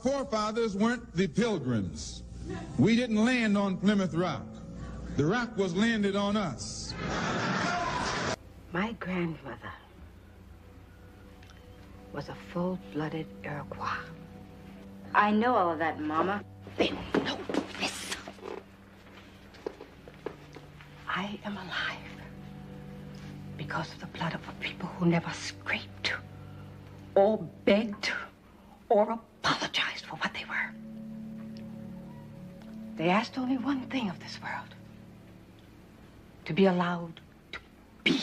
forefathers weren't the Pilgrims. We didn't land on Plymouth Rock. The rock was landed on us. My grandmother was a full-blooded Iroquois. I know all of that, Mama. Then know this. I am alive because of the blood of a people who never scraped or begged or apologized for what they were. They asked only one thing of this world: to be allowed to be.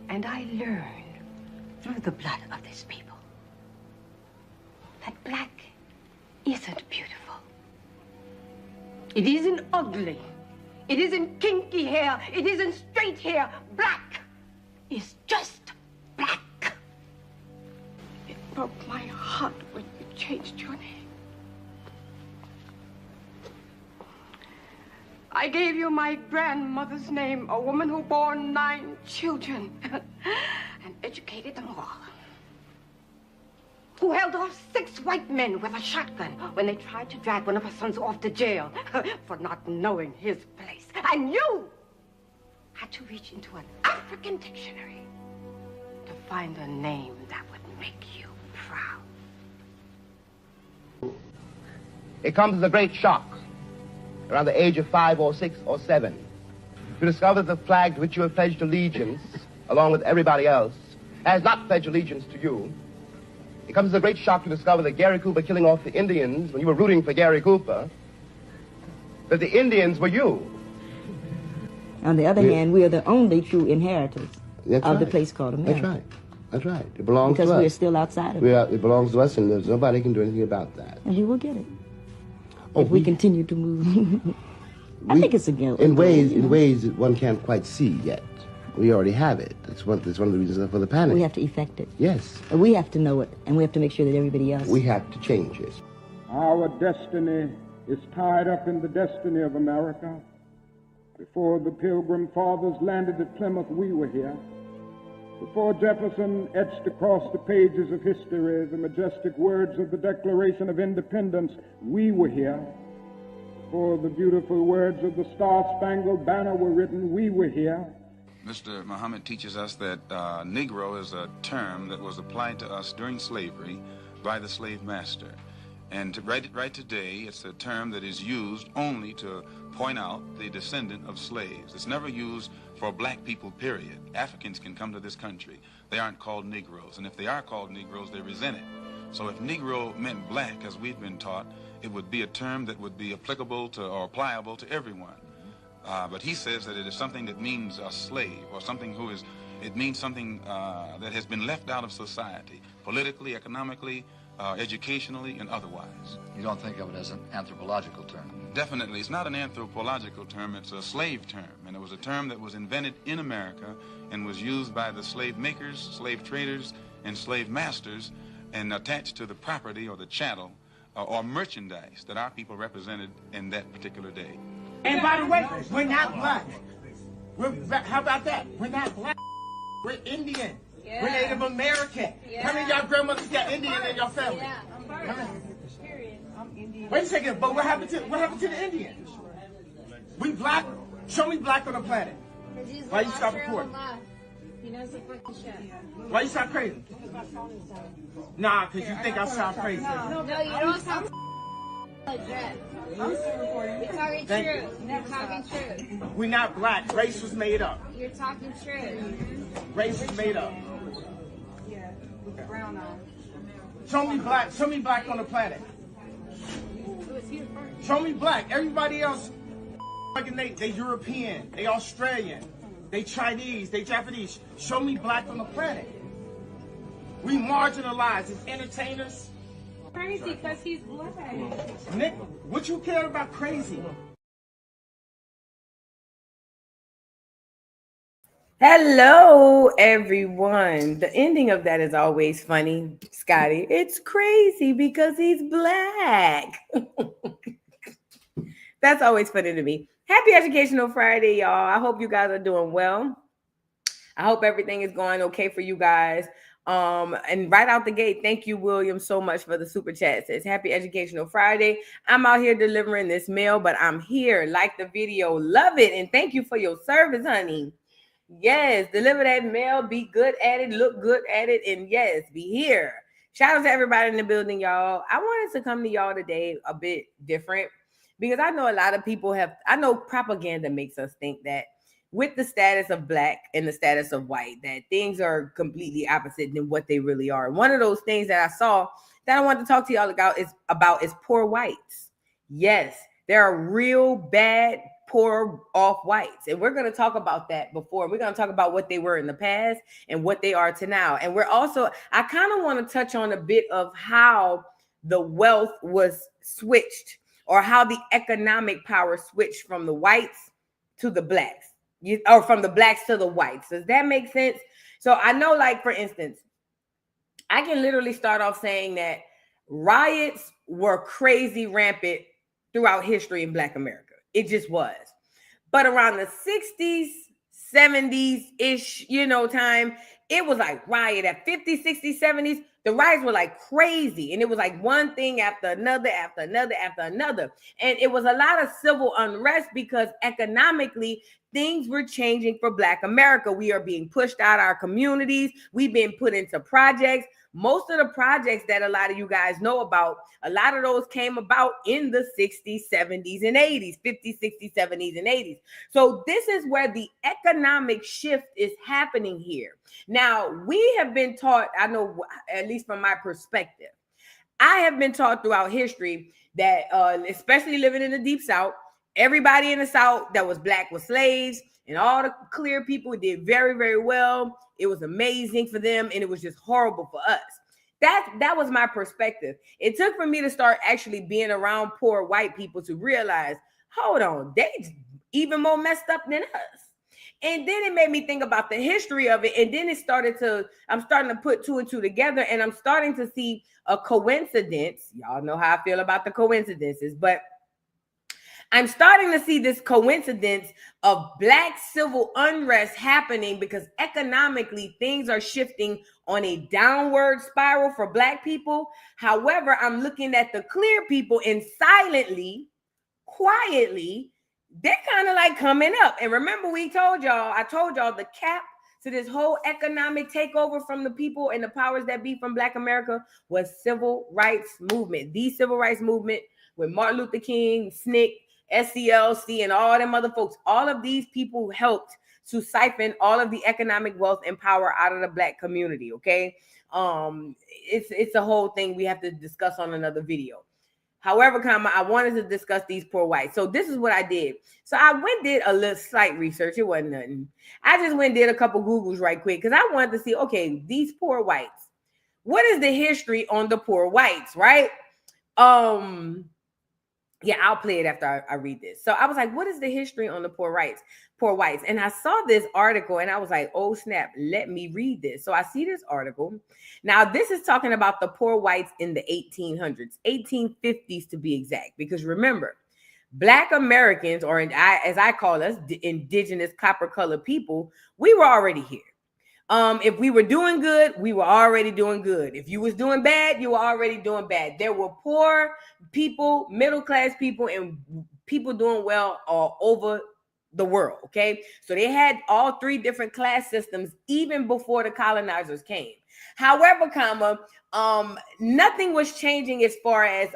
And I learned through the blood of this people that black isn't beautiful. It isn't ugly. It isn't kinky hair. It isn't straight hair. Black is just black. It broke my heart when you changed your name. I gave you my grandmother's name, a woman who bore 9 children and educated them all. Who held off 6 white men with a shotgun when they tried to drag one of her sons off to jail for not knowing his place. And you had to reach into an African dictionary to find a name that would make you proud. It comes as a great shock, around the age of 5 or 6 or 7, to discover that the flag to which you have pledged allegiance, along with everybody else, has not pledged allegiance to you. It comes as a great shock to discover that Gary Cooper killing off the Indians when you were rooting for Gary Cooper, that the Indians were you. On the other hand, we are the only true inheritors of the place called America. That's right. That's right. It belongs to us. Because we're still outside of it. It belongs to us, and there's nobody can do anything about that. And we will get it. If we continue to move. I think it's a guilt. In ways that one can't quite see yet. We already have it. That's one of the reasons for the panic. We have to effect it. Yes. And we have to know it, and we have to make sure that everybody else... We have to change it. Our destiny is tied up in the destiny of America. Before the Pilgrim Fathers landed at Plymouth, we were here. Before Jefferson etched across the pages of history the majestic words of the Declaration of Independence, we were here. Before the beautiful words of the Star-Spangled Banner were written, we were here. Mr. Muhammad teaches us that Negro is a term that was applied to us during slavery by the slave master. And right today, it's a term that is used only to point out the descendant of slaves. It's never used for black people, period. Africans can come to this country. They aren't called Negroes. And if they are called Negroes, they resent it. So if Negro meant black, as we've been taught, it would be a term that would be applicable to or pliable to everyone. But he says that it is something that means a slave, or something it means something that has been left out of society, politically, economically, educationally, and otherwise. You don't think of it as an anthropological term? Definitely. It's not an anthropological term. It's a slave term. And it was a term that was invented in America and was used by the slave makers, slave traders, and slave masters, and attached to the property or the chattel or merchandise that our people represented in that particular day. And by the way, we're not black. How about that? We're not black. We're Indian. Yeah. We're Native American. Yeah. How many of y'all grandmothers got Indian in your family? Yeah, I'm first. Period. I'm Indian. Wait a second, but what happened to the Indians? We black. Show me black on the planet. Why you stop recording? He knows the fucking shit. Why you sound crazy? Nah, because you think I sound crazy. No, you don't sound legit. I'm still recording. You're talking truth. You're talking truth. We're not black. Race was made up. You're talking truth. Race was made up. Yeah, with the brown on. Show me black on the planet. Show me black. Everybody else, they European, they Australian, they Chinese, they Japanese. Show me black on the planet. We marginalized as entertainers. Crazy because he's black. Nick, what you care about crazy? Hello, everyone. The ending of that is always funny, Scotty. It's crazy because he's black. That's always funny to me. Happy Educational Friday, y'all. I hope you guys are doing well. I hope everything is going okay for you guys. And right out the gate, thank you, William, so much for the super chat. It says, happy Educational Friday. I'm out here delivering this mail, but I'm here. Like the video, love it. And thank you for your service, honey. Yes, deliver that mail, be good at it, look good at it, and yes, be here. Shout out to everybody in the building, y'all. I wanted to come to y'all today a bit different because I know a lot of people I know propaganda makes us think that with the status of black and the status of white, that things are completely opposite than what they really are. One of those things that I saw that I want to talk to y'all about is poor whites. Yes, there are real bad poor off whites, and we're going to talk about that before. We're going to talk about what they were in the past and what they are to now. And I kind of want to touch on a bit of how the wealth was switched, or how the economic power switched from the whites to the blacks, or from the blacks to the whites. Does that make sense? So I know, like, for instance, I can literally start off saying that riots were crazy rampant throughout history in Black America. It just was. But around the 60s, 70s-ish, time, it was like riot at 50s, 60s, 70s. The riots were like crazy. And it was like one thing after another, after another, after another. And it was a lot of civil unrest because economically, things were changing for Black America. We are being pushed out of our communities. We've been put into projects. Most of the projects that a lot of you guys know about, a lot of those came about in the 60s, 70s, and 80s, 50s, 60s, 70s, and 80s. So this is where the economic shift is happening here. Now, we have been taught, I know, at least from my perspective, I have been taught throughout history that, especially living in the Deep South, everybody in the South that was Black was slaves, and all the clear people did very, very well. It was amazing for them, and it was just horrible for us. That was my perspective. It took for me to start actually being around poor white people to realize, hold on, they even more messed up than us. And then it made me think about the history of it, and then I'm starting to put two and two together, and I'm starting to see a coincidence. Y'all know how I feel about the coincidences, but I'm starting to see this coincidence of Black civil unrest happening because economically things are shifting on a downward spiral for Black people. However, I'm looking at the clear people, and silently, quietly, they're kind of like coming up. And remember, I told y'all the cap to this whole economic takeover from the people and the powers that be from Black America was civil rights movement. The civil rights movement with Martin Luther King, SNCC, SCLC, and all them other folks. All of these people helped to siphon all of the economic wealth and power out of the Black community. Okay. It's a whole thing we have to discuss on another video. However, I wanted to discuss these poor whites. So this is what I did. So I did a little slight research. It wasn't nothing. I just went and did a couple Googles right quick because I wanted to see, okay, these poor whites, what is the history on the poor whites, right? Yeah, I'll play it after I read this. So I was like, what is the history on the poor whites? And I saw this article and I was like, oh snap, let me read this. So I see this article. Now, this is talking about the poor whites in the 1800s, 1850s to be exact. Because remember, Black Americans, or as I call us, indigenous copper-colored people, we were already here. If we were doing good, we were already doing good. If you was doing bad, you were already doing bad. There were poor people, middle-class people, and people doing well all over the world, okay? So they had all three different class systems even before the colonizers came. However, nothing was changing as far as,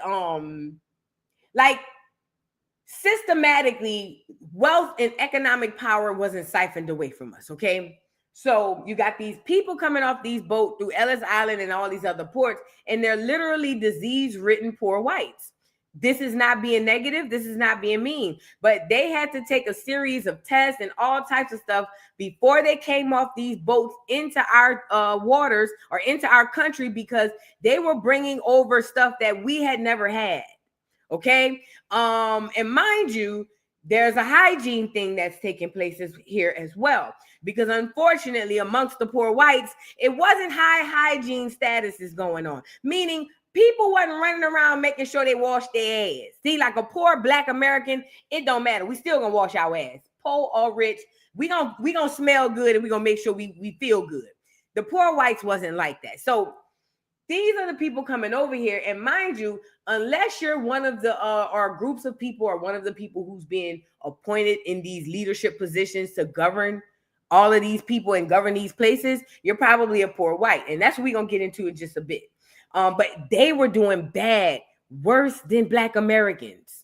like, systematically, wealth and economic power wasn't siphoned away from us, okay? So you got these people coming off these boats through Ellis Island and all these other ports, and they're literally disease-ridden poor whites. This is not being negative. This is not being mean. But they had to take a series of tests and all types of stuff before they came off these boats into our waters or into our country because they were bringing over stuff that we had never had. Okay? And mind you, there's a hygiene thing that's taking place here as well. Because unfortunately, amongst the poor whites, it wasn't high hygiene statuses going on. Meaning, people wasn't running around making sure they wash their ass. See, like a poor Black American, it don't matter. We still gonna wash our ass. Poor or rich, we gonna smell good and we gonna make sure we feel good. The poor whites wasn't like that. So these are the people coming over here. And mind you, unless you're one of the or groups of people or one of the people who's being appointed in these leadership positions to govern all of these people and govern these places, you're probably a poor white. And that's what we're going to get into in just a bit. But they were doing bad, worse than Black Americans.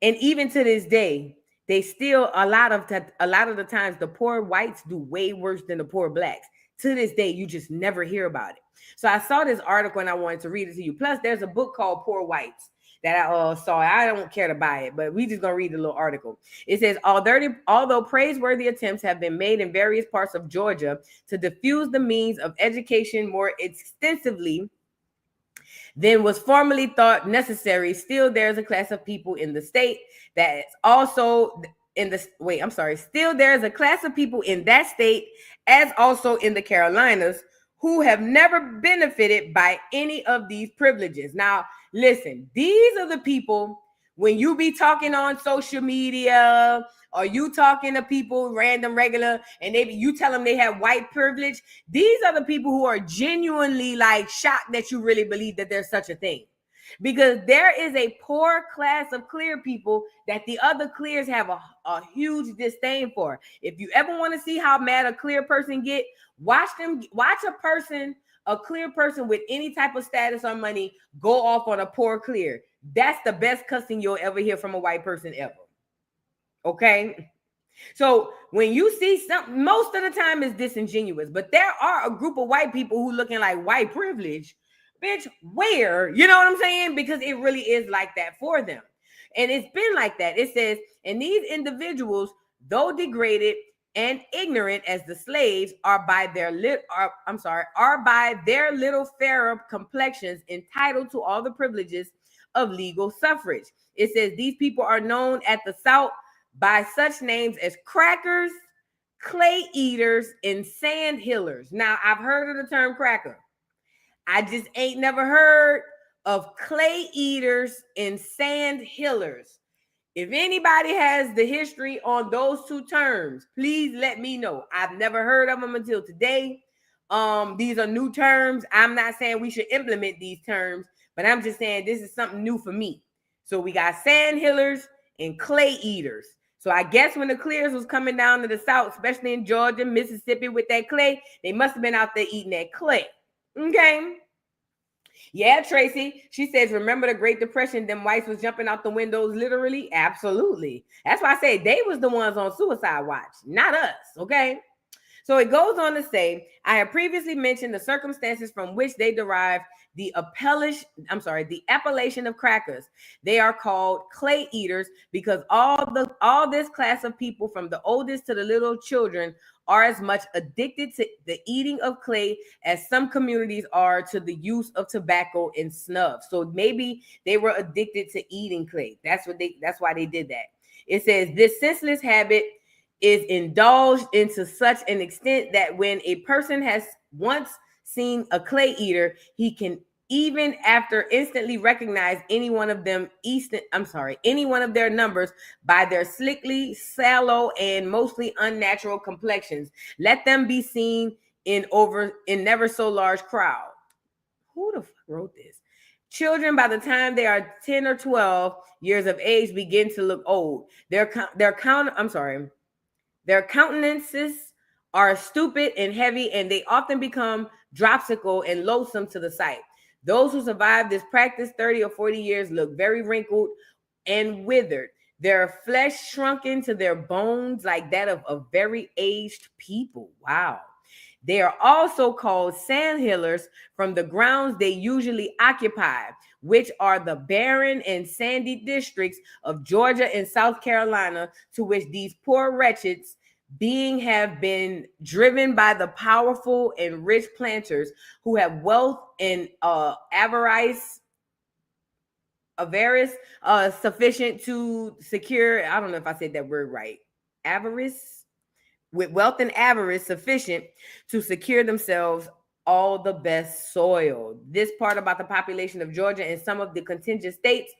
And even to this day, they still, a lot of the times, the poor whites do way worse than the poor Blacks. To this day, you just never hear about it. So I saw this article and I wanted to read it to you. Plus, there's a book called Poor Whites that I saw. I don't care to buy it, but we just gonna read the little article. It says, although praiseworthy attempts have been made in various parts of Georgia to diffuse the means of education more extensively than was formerly thought necessary, still there's a class of people in the state that's also still there's a class of people in that state, as also in the Carolinas, who have never benefited by any of these privileges. Now, listen, these are the people, when you be talking on social media or you talking to people random, regular, and you tell them they have white privilege, these are the people who are genuinely like shocked that you really believe that there's such a thing. Because there is a poor class of clear people that the other clears have a huge disdain for. If you ever want to see how mad a clear person get, watch a clear person with any type of status or money go off on a poor clear. That's the best cussing you'll ever hear from a white person ever. Okay? So when you see something, most of the time it's disingenuous, but there are a group of white people who looking like white privilege. Bitch, where? You know what I'm saying? Because it really is like that for them. And it's been like that. It says, and these individuals, though degraded and ignorant as the slaves, are by their little fairer complexions entitled to all the privileges of legal suffrage. It says these people are known at the South by such names as crackers, clay eaters, and sand hillers. Now, I've heard of the term cracker. I just ain't never heard of clay eaters and sand hillers. If anybody has the history on those two terms, please let me know. I've never heard of them until today. These are new terms. I'm not saying we should implement these terms, but I'm just saying this is something new for me. So we got sand hillers and clay eaters. So I guess when the clears was coming down to the South, especially in Georgia, Mississippi with that clay, they must have been out there eating that clay. Okay. Yeah, Tracy. She says, remember the Great Depression? Them whites was jumping out the windows, literally. Absolutely. That's why I say they was the ones on suicide watch, not us. Okay. So it goes on to say, I have previously mentioned the circumstances from which they derive the appellation of crackers. They are called clay eaters because all this class of people, from the oldest to the little children, are as much addicted to the eating of clay as some communities are to the use of tobacco and snuff. So maybe they were addicted to eating clay. That's why they did that. It says this senseless habit is indulged into such an extent that when a person has once seen a clay eater, he can, even after instantly recognize any one of their numbers by their slickly sallow and mostly unnatural complexions. Let them be seen in never so large crowd. Who the fuck wrote this? Children, by the time they are 10 or 12 years of age, begin to look old. Their countenances are stupid and heavy, and they often become dropsical and loathsome to the sight. Those who survive this practice 30 or 40 years look very wrinkled and withered. Their flesh shrunken to their bones like that of very aged people. Wow. They are also called sandhillers from the grounds they usually occupy, which are the barren and sandy districts of Georgia and South Carolina, to which these poor wretches have been driven by the powerful and rich planters who have wealth and avarice sufficient to secure, I don't know if I said that word right, avarice, with wealth and avarice sufficient to secure themselves all the best soil. This part about the population of Georgia and some of the contingent states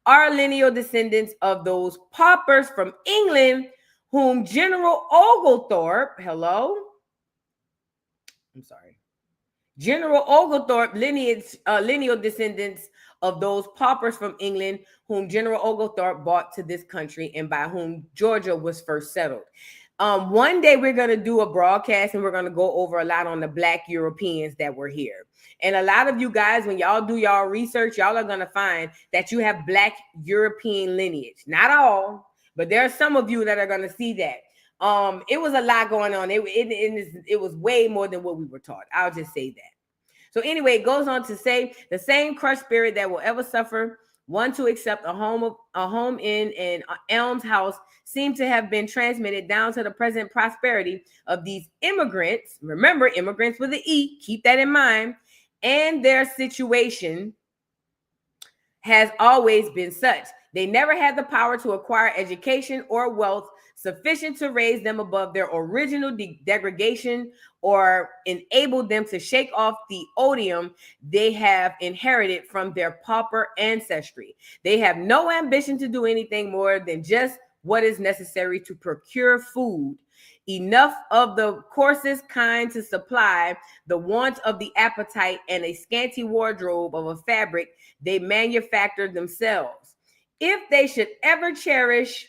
are lineal descendants of those paupers from England whom General Oglethorpe, I'm sorry. General Oglethorpe lineal descendants of those paupers from England whom General Oglethorpe brought to this country and by whom Georgia was first settled. One day we're going to do a broadcast and we're going to go over a lot on the Black Europeans that were here. And a lot of you guys, when y'all do y'all research, y'all are going to find that you have Black European lineage. Not all, but there are some of you that are going to see that. It was a lot going on. It was way more than what we were taught. I'll just say that. So anyway, it goes on to say the same crushed spirit that will ever suffer one to accept a home in an alms house seemed to have been transmitted down to the present prosperity of these immigrants. Remember, immigrants with an E, keep that in mind. And their situation has always been such. They never had the power to acquire education or wealth sufficient to raise them above their original degradation or enable them to shake off the odium they have inherited from their pauper ancestry. They have no ambition to do anything more than just what is necessary to procure food, enough of the coarsest kind to supply the want of the appetite, and a scanty wardrobe of a fabric they manufacture themselves. If they should ever cherish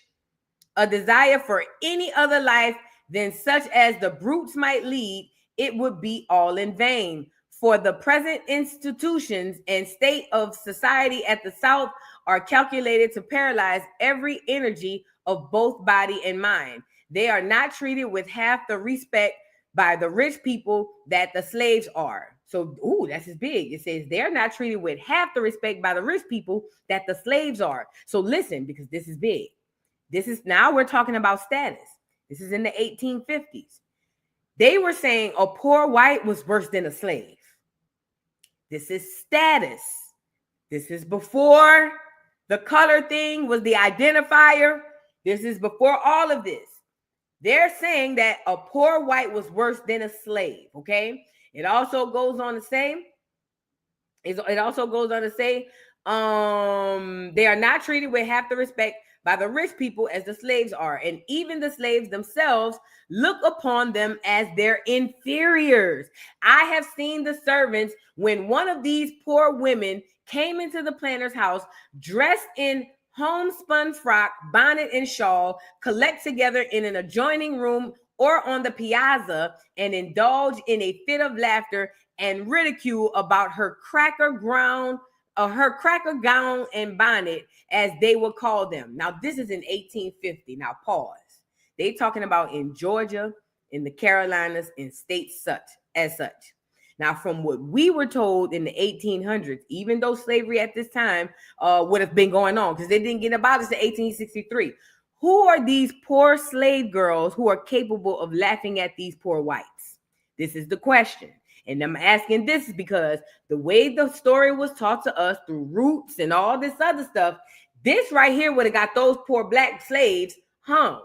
a desire for any other life than such as the brutes might lead, it would be all in vain. For the present institutions and state of society at the South are calculated to paralyze every energy of both body and mind. They are not treated with half the respect by the rich people that the slaves are. So, that's big. It says they're not treated with half the respect by the rich people that the slaves are. So listen, because this is big. Now we're talking about status. This is in the 1850s. They were saying a poor white was worse than a slave. This is status. This is before the color thing was the identifier. This is before all of this. They're saying that a poor white was worse than a slave, okay? It also goes on to say, they are not treated with half the respect by the rich people as the slaves are, and even the slaves themselves look upon them as their inferiors. I have seen the servants, when one of these poor women came into the planter's house dressed in homespun frock, bonnet, and shawl, collect together in an adjoining room or on the piazza and indulge in a fit of laughter and ridicule about her cracker gown and bonnet, as they would call them. Now, this is in 1850. Now, pause. They talking about in Georgia, in the Carolinas, in states as such. Now, from what we were told in the 1800s, even though slavery at this time would have been going on, because they didn't get abolished in 1863, who are these poor slave girls who are capable of laughing at these poor whites? This is the question. And I'm asking this because the way the story was taught to us through roots and all this other stuff, this right here would have got those poor black slaves hung.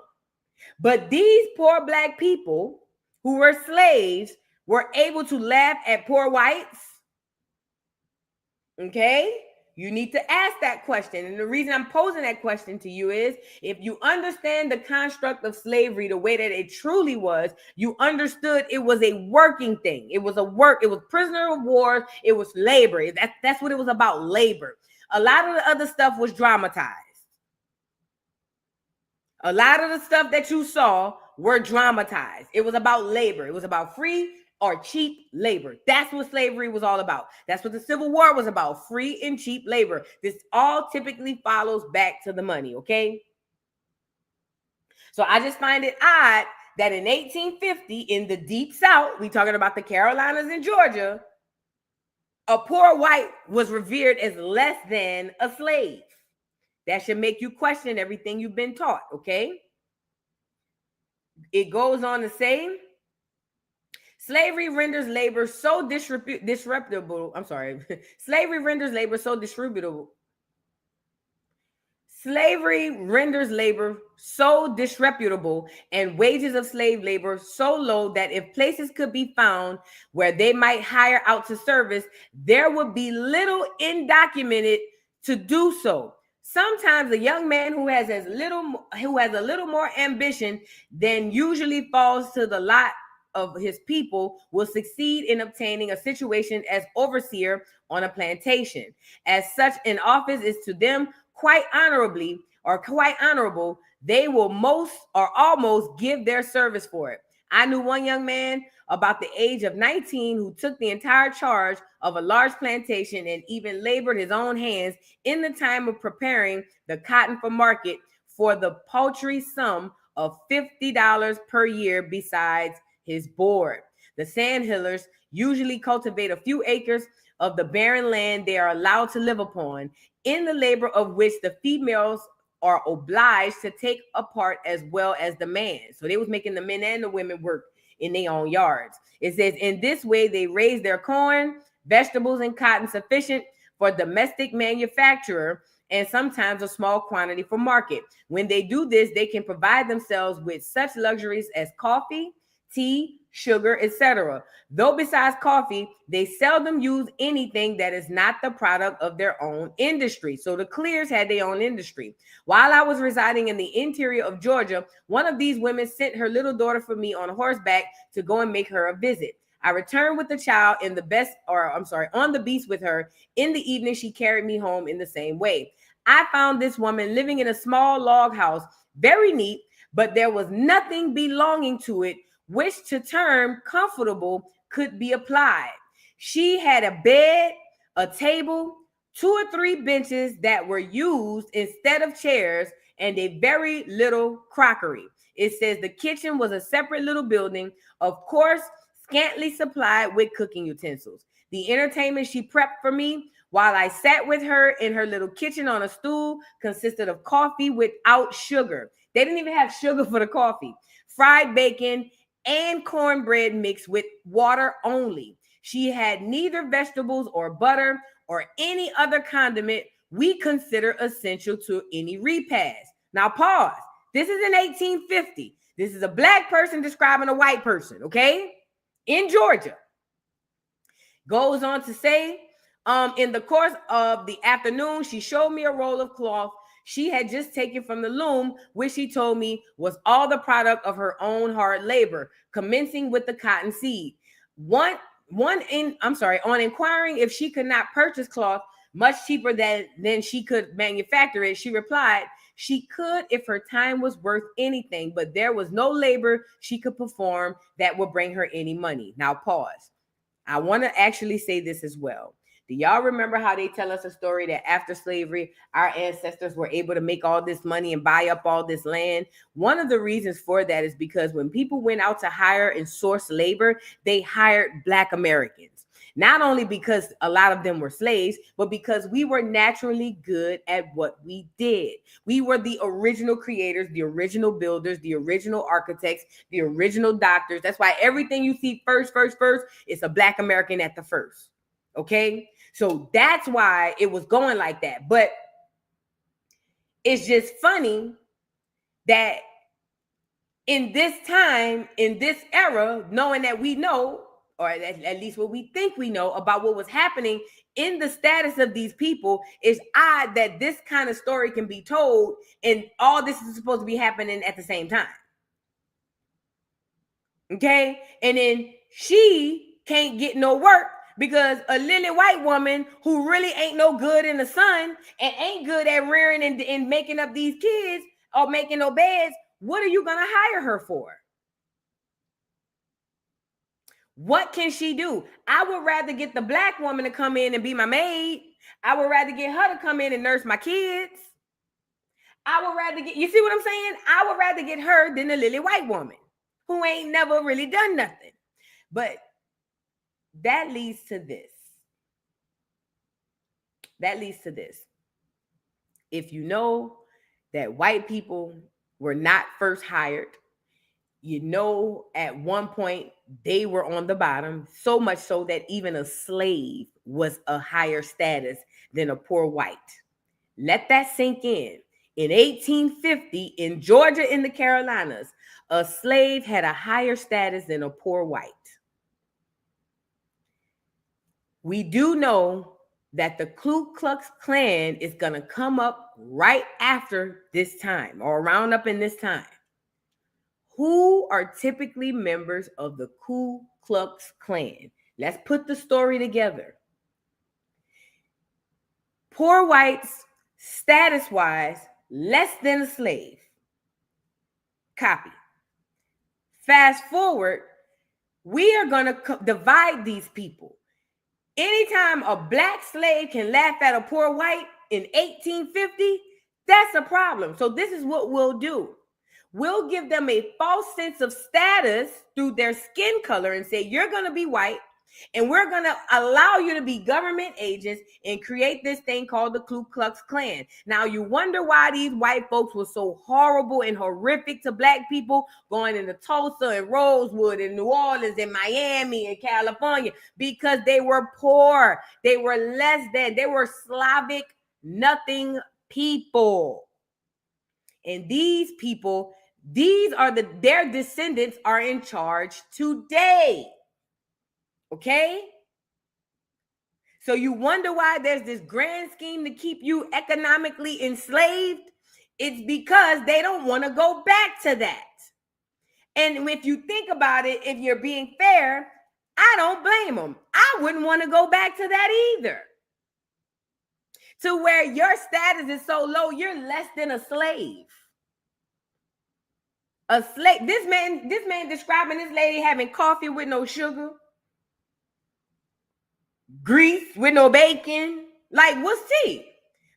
But these poor black people who were slaves were able to laugh at poor whites. Okay? You need to ask that question. And the reason I'm posing that question to you is, if you understand the construct of slavery the way that it truly was, you understood it was a working thing. It was prisoner of war. It was labor. That's what it was about, labor. A lot of the other stuff was dramatized. A lot of the stuff that you saw were dramatized. It was about labor. It was about free or cheap labor. That's what slavery was all about. That's what the Civil War was about, free and cheap labor. This all typically follows back to the money, okay? So I just find it odd that in 1850, in the Deep South, we talking about the Carolinas and Georgia, a poor white was revered as less than a slave. That should make you question everything you've been taught, okay? It goes on to say, slavery renders labor so disreputable. Slavery renders labor so disreputable. Slavery renders labor so disreputable and wages of slave labor so low that if places could be found where they might hire out to service, there would be little undocumented to do so. Sometimes a young man who has a little more ambition than usually falls to the lot of his people will succeed in obtaining a situation as overseer on a plantation. As such, an office is to them quite honorably or quite honorable. They will most or almost give their service for it. I knew one young man about the age of 19 who took the entire charge of a large plantation and even labored his own hands in the time of preparing the cotton for market for the paltry sum of $50 per year besides his board. The sandhillers usually cultivate a few acres of the barren land they are allowed to live upon, in the labor of which the females are obliged to take a part as well as the man. So they was making the men and the women work in their own yards. It says, in this way, they raise their corn, vegetables, and cotton sufficient for domestic manufacture and sometimes a small quantity for market. When they do this, they can provide themselves with such luxuries as coffee, tea, sugar, etc. Though besides coffee, they seldom use anything that is not the product of their own industry. So the Clears had their own industry. While I was residing in the interior of Georgia, one of these women sent her little daughter for me on horseback to go and make her a visit. I returned with the child on the beast with her. In the evening, she carried me home in the same way. I found this woman living in a small log house, very neat, but there was nothing belonging to it which to term comfortable could be applied. She had a bed, a table, 2 or 3 benches that were used instead of chairs, and a very little crockery. It says the kitchen was a separate little building, of course, scantily supplied with cooking utensils. The entertainment she prepped for me while I sat with her in her little kitchen on a stool consisted of coffee without sugar. They didn't even have sugar for the coffee. Fried bacon and cornbread mixed with water only. She had neither vegetables or butter or any other condiment we consider essential to any repast. Now pause. This is in 1850. This is a black person describing a white person, okay? In Georgia. Goes on to say, in the course of the afternoon, she showed me a roll of cloth she had just taken from the loom, which she told me was all the product of her own hard labor, commencing with the cotton seed. On inquiring if she could not purchase cloth much cheaper than she could manufacture it, she replied she could if her time was worth anything, but there was no labor she could perform that would bring her any money. Now pause. I want to actually say this as well. Do y'all remember how they tell us a story that after slavery, our ancestors were able to make all this money and buy up all this land? One of the reasons for that is because when people went out to hire and source labor, they hired Black Americans. Not only because a lot of them were slaves, but because we were naturally good at what we did. We were the original creators, the original builders, the original architects, the original doctors. That's why everything you see first, it's a Black American at the first. Okay? So that's why it was going like that. But it's just funny that in this time, in this era, knowing that we know, or at least what we think we know about what was happening in the status of these people, it's odd that this kind of story can be told and all this is supposed to be happening at the same time. Okay? And then she can't get no work because a lily white woman who really ain't no good in the sun and ain't good at rearing and making up these kids or making no beds, what are you going to hire her for? What can she do? I would rather get the Black woman to come in and be my maid. I would rather get her to come in and nurse my kids. I would rather get, you see what I'm saying? I would rather get her than the lily white woman who ain't never really done nothing. But that leads to this. If you know that white people were not first hired, you know at one point they were on the bottom, so much so that even a slave was a higher status than a poor white. Let that sink in. In 1850, in Georgia, in the Carolinas, a slave had a higher status than a poor white. We do know that the Ku Klux Klan is going to come up right after this time or around up in this time. who are typically members of the Ku Klux Klan. Let's put the story together. Poor whites, status-wise, less than a slave. Copy. Fast forward, we are going to divide these people. Anytime a black slave can laugh at a poor white in 1850, that's a problem. So this is what we'll do. We'll give them a false sense of status through their skin color and say, you're going to be white, and we're going to allow you to be government agents and create this thing called the Ku Klux Klan. Now, you wonder why these white folks were so horrible and horrific to black people going into Tulsa and Rosewood and New Orleans and Miami and California, because they were poor. They were less than. They were Slavic nothing people. And these people, their descendants are in charge today. Okay? So you wonder why there's this grand scheme to keep you economically enslaved? It's because they don't want to go back to that. And if you think about it, if you're being fair, I don't blame them. I wouldn't want to go back to that either. To where your status is so low, you're less than a slave. A slave. This man describing this lady having coffee with no sugar, grease with no bacon. Like, what's tea?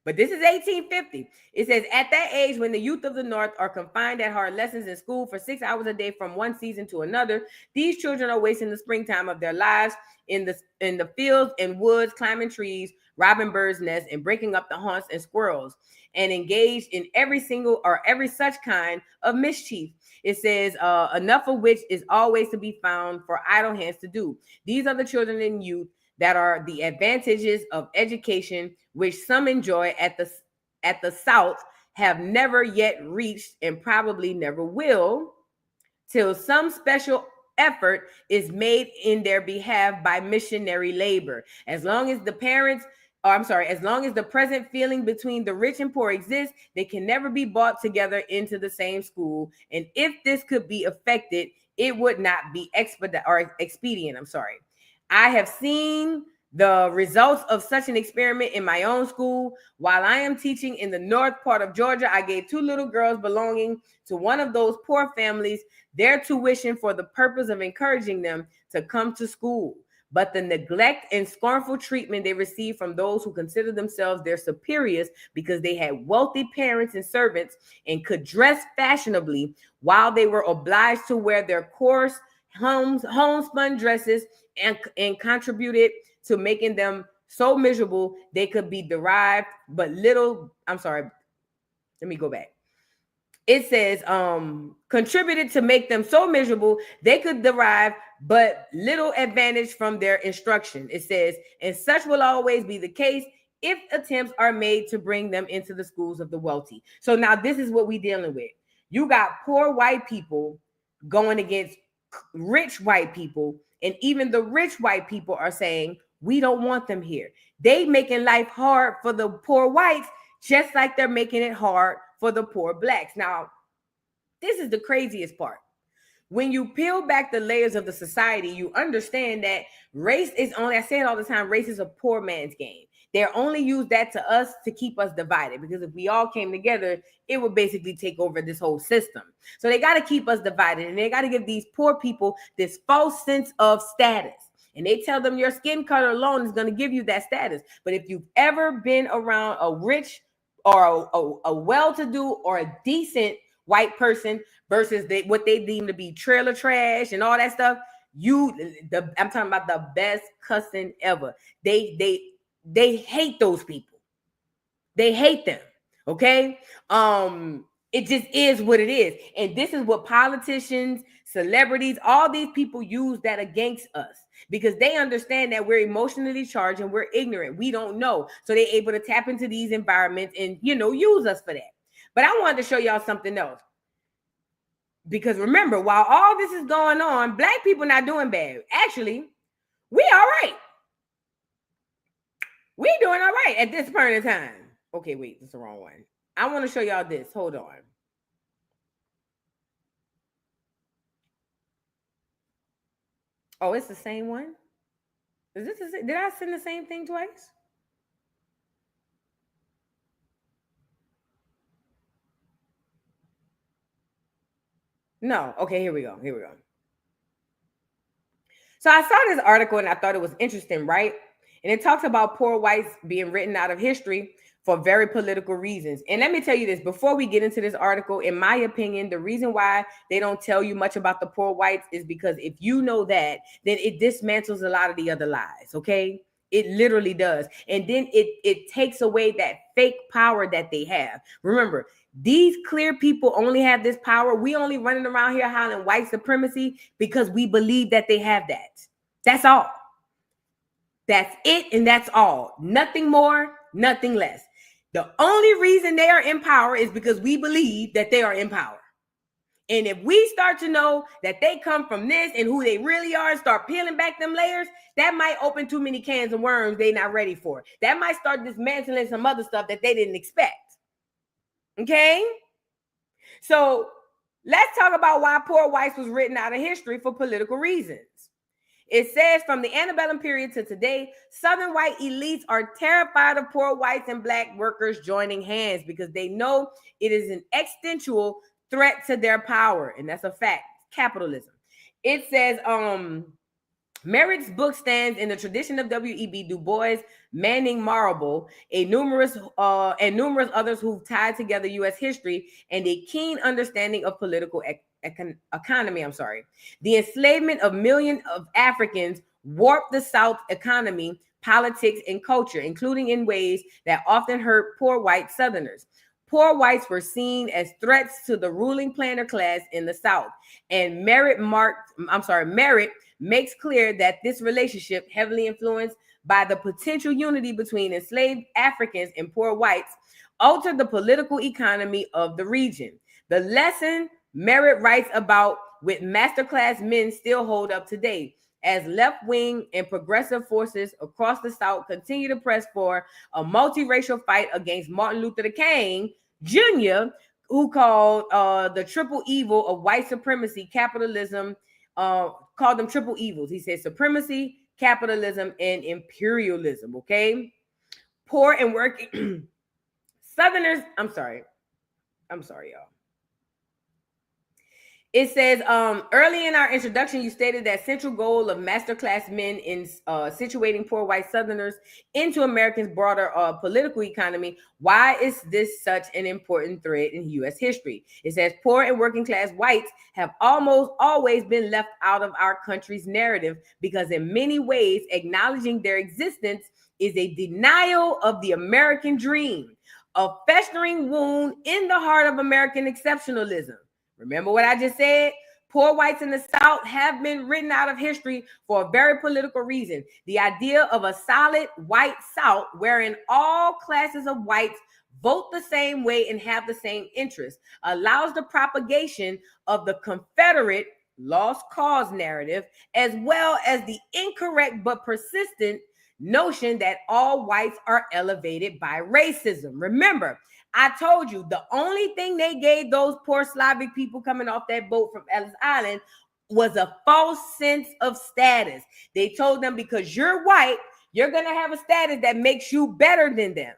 But this is 1850. It says, at that age, when the youth of the North are confined at hard lessons in school for 6 hours a day from one season to another, these children are wasting the springtime of their lives in the fields and woods, climbing trees, robbing birds' nests, and breaking up the haunts and squirrels, and engaged in every such kind of mischief. It says, enough of which is always to be found for idle hands to do. These are the children and youth that are the advantages of education, which some enjoy at the South, have never yet reached and probably never will, till some special effort is made in their behalf by missionary labor. As long as the present feeling between the rich and poor exists, they can never be brought together into the same school. And if this could be effected, it would not be expedient. I have seen the results of such an experiment in my own school. While I am teaching in the north part of Georgia, I gave 2 little girls belonging to one of those poor families their tuition for the purpose of encouraging them to come to school. But the neglect and scornful treatment they received from those who consider themselves their superiors because they had wealthy parents and servants and could dress fashionably, while they were obliged to wear their coarse homespun dresses and contributed to making them so miserable they could be derived but little. Let me go back. It says, contributed to make them so miserable they could derive but little advantage from their instruction. It says, and such will always be the case if attempts are made to bring them into the schools of the wealthy. So now this is what we're dealing with. You got poor white people going against rich white people, and even the rich white people are saying, we don't want them here. They making life hard for the poor whites, just like they're making it hard for the poor blacks. Now, this is the craziest part. When you peel back the layers of the society, you understand that race is only, I say it all the time, race is a poor man's game. They're only use that to us to keep us divided, because if we all came together, it would basically take over this whole system. So they got to keep us divided, and they got to give these poor people this false sense of status. And they tell them your skin color alone is going to give you that status. But if you've ever been around a rich or a well-to-do or a decent white person versus what they deem to be trailer trash and all that stuff, I'm talking about the best cussing ever. They hate those people. They hate them. Okay. It just is what it is. And this is what politicians, celebrities, all these people use that against us, because they understand that we're emotionally charged and we're ignorant. We don't know. So they're able to tap into these environments and, use us for that. But I wanted to show y'all something else. Because remember, while all this is going on, black people not doing bad. Actually, we all right. We doing all right at this point in time. Okay, wait, that's the wrong one. I want to show y'all this. Hold on. Oh, it's the same one? Is this did I send the same thing twice? No. Okay, here we go. Here we go. So I saw this article and I thought it was interesting, right? And it talks about poor whites being written out of history for very political reasons. And let me tell you this, before we get into this article, in my opinion, the reason why they don't tell you much about the poor whites is because if you know that, then it dismantles a lot of the other lies, okay? It literally does. And then it takes away that fake power that they have. Remember, these clear people only have this power. We only running around here hollering white supremacy because we believe that they have that. That's all. That's it, and that's all. Nothing more, nothing less. The only reason they are in power is because we believe that they are in power. And if we start to know that they come from this and who they really are and start peeling back them layers, that might open too many cans of worms they're not ready for. That might start dismantling some other stuff that they didn't expect. Okay? So let's talk about why poor whites was written out of history for political reasons. It says from the antebellum period to today, Southern white elites are terrified of poor whites and black workers joining hands because they know it is an existential threat to their power. And that's a fact. Capitalism. It says, Merritt's book stands in the tradition of W.E.B. Du Bois, Manning Marable, and numerous others who've tied together U.S. history and a keen understanding of political economy. The enslavement of millions of Africans warped the South economy, politics, and culture, including in ways that often hurt poor white Southerners. Poor whites were seen as threats to the ruling planter class in the South, and Merritt makes clear that this relationship, heavily influenced by the potential unity between enslaved Africans and poor whites, altered the political economy of the region. The lesson Merritt writes about with masterclass men still hold up today, as left-wing and progressive forces across the South continue to press for a multiracial fight against Martin Luther King Jr., who called the triple evil of white supremacy, capitalism, called them triple evils. He said supremacy, capitalism, and imperialism, okay? Poor and working Southerners, I'm sorry, y'all. It says, early in our introduction, you stated that central goal of masterclass men in situating poor white Southerners into America's broader political economy. Why is this such an important thread in U.S. history? It says, poor and working class whites have almost always been left out of our country's narrative because in many ways, acknowledging their existence is a denial of the American dream, a festering wound in the heart of American exceptionalism. Remember what I just said? Poor whites in the South have been written out of history for a very political reason. The idea of a solid white South wherein all classes of whites vote the same way and have the same interests allows the propagation of the Confederate lost cause narrative, as well as the incorrect but persistent notion that all whites are elevated by racism. Remember, I told you the only thing they gave those poor Slavic people coming off that boat from Ellis Island was a false sense of status. They told them because you're white, you're going to have a status that makes you better than them.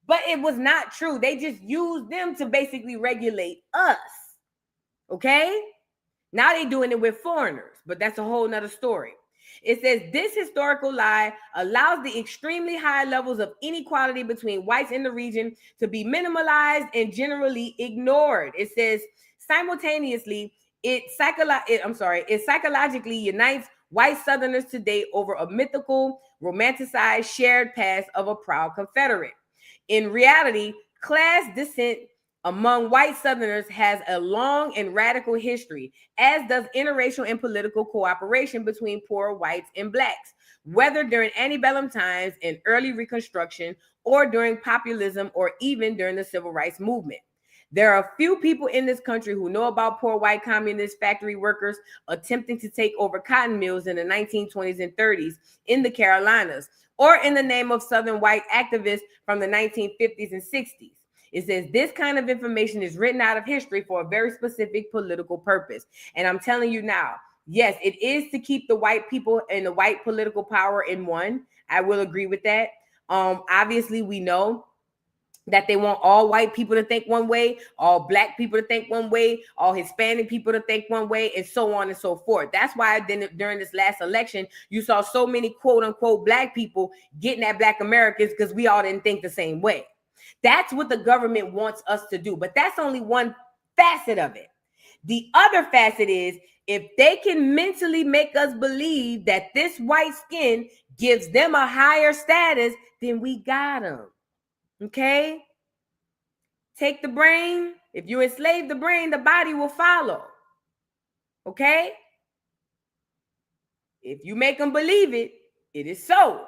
But it was not true. They just used them to basically regulate us. Okay? Now they're doing it with foreigners, but that's a whole nother story. It says this historical lie allows the extremely high levels of inequality between whites in the region to be minimalized and generally ignored. It says simultaneously, it psychologically unites white Southerners today over a mythical, romanticized, shared past of a proud Confederate. In reality, class descent among white Southerners has a long and radical history, as does interracial and political cooperation between poor whites and blacks, whether during antebellum times and early Reconstruction or during populism or even during the Civil Rights Movement. There are few people in this country who know about poor white communist factory workers attempting to take over cotton mills in the 1920s and 30s in the Carolinas, or in the name of Southern white activists from the 1950s and 60s. It says this kind of information is written out of history for a very specific political purpose. And I'm telling you now, Yes, it is to keep the white people and the white political power in one. I will agree with that. Obviously, we know that they want all white people to think one way, all black people to think one way, all Hispanic people to think one way, and so on and so forth. That's why then during this last election, you saw so many quote unquote black people getting at black Americans because we all didn't think the same way. That's what the government wants us to do, but that's only one facet of it. The other facet is if they can mentally make us believe that this white skin gives them a higher status, then we got them. Okay? Take the brain. If you enslave the brain, the body will follow. Okay? If you make them believe it, it is so.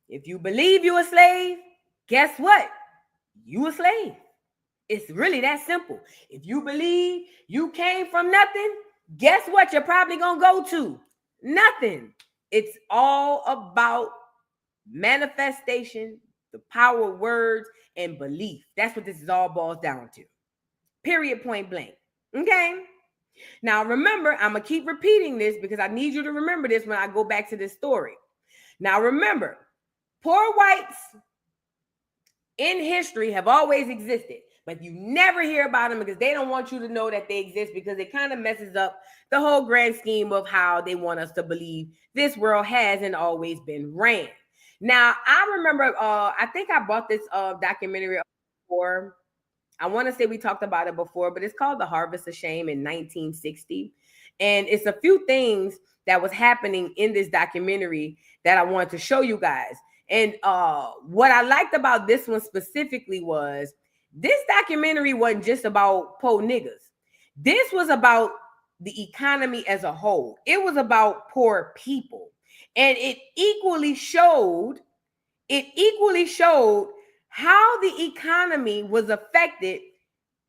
If you believe you a slave, guess what? You a slave. It's really that simple. If you believe you came from nothing, guess what you're probably going to go to? Nothing. It's all about manifestation, the power of words, and belief. That's what this is all boils down to. Period, point blank. Okay? Now, remember, I'm going to keep repeating this because I need you to remember this when I go back to this story. Now, remember, poor whites in history have always existed, but you never hear about them because they don't want you to know that they exist because it kind of messes up the whole grand scheme of how they want us to believe this world has and always been ran. Now, I remember, I think I bought this documentary before. I want to say we talked about it before, but it's called The Harvest of Shame in 1960. And it's a few things that was happening in this documentary that I wanted to show you guys. And what I liked about this one specifically was this documentary wasn't just about poor niggas. This was about the economy as a whole. It was about poor people. And it equally showed how the economy was affected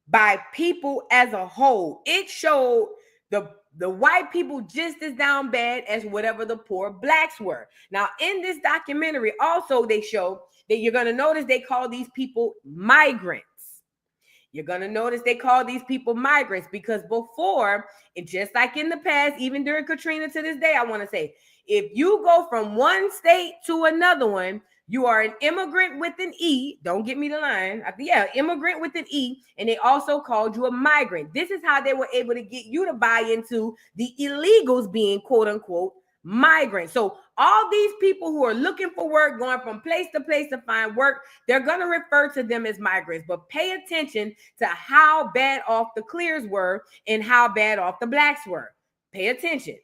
by people as a whole. It showed the white people just as down bad as whatever the poor blacks were. Now, in this documentary, also they show that you're going to notice they call these people migrants. You're going to notice they call these people migrants because before, and just like in the past, even during Katrina to this day, I want to say, if you go from one state to another one, you are an immigrant with an E. Don't get me the line. Yeah, immigrant with an E. And they also called you a migrant. This is how they were able to get you to buy into the illegals being quote unquote migrants. So all these people who are looking for work, going from place to place to find work, they're going to refer to them as migrants. But pay attention to how bad off the clears were and how bad off the blacks were. Pay attention.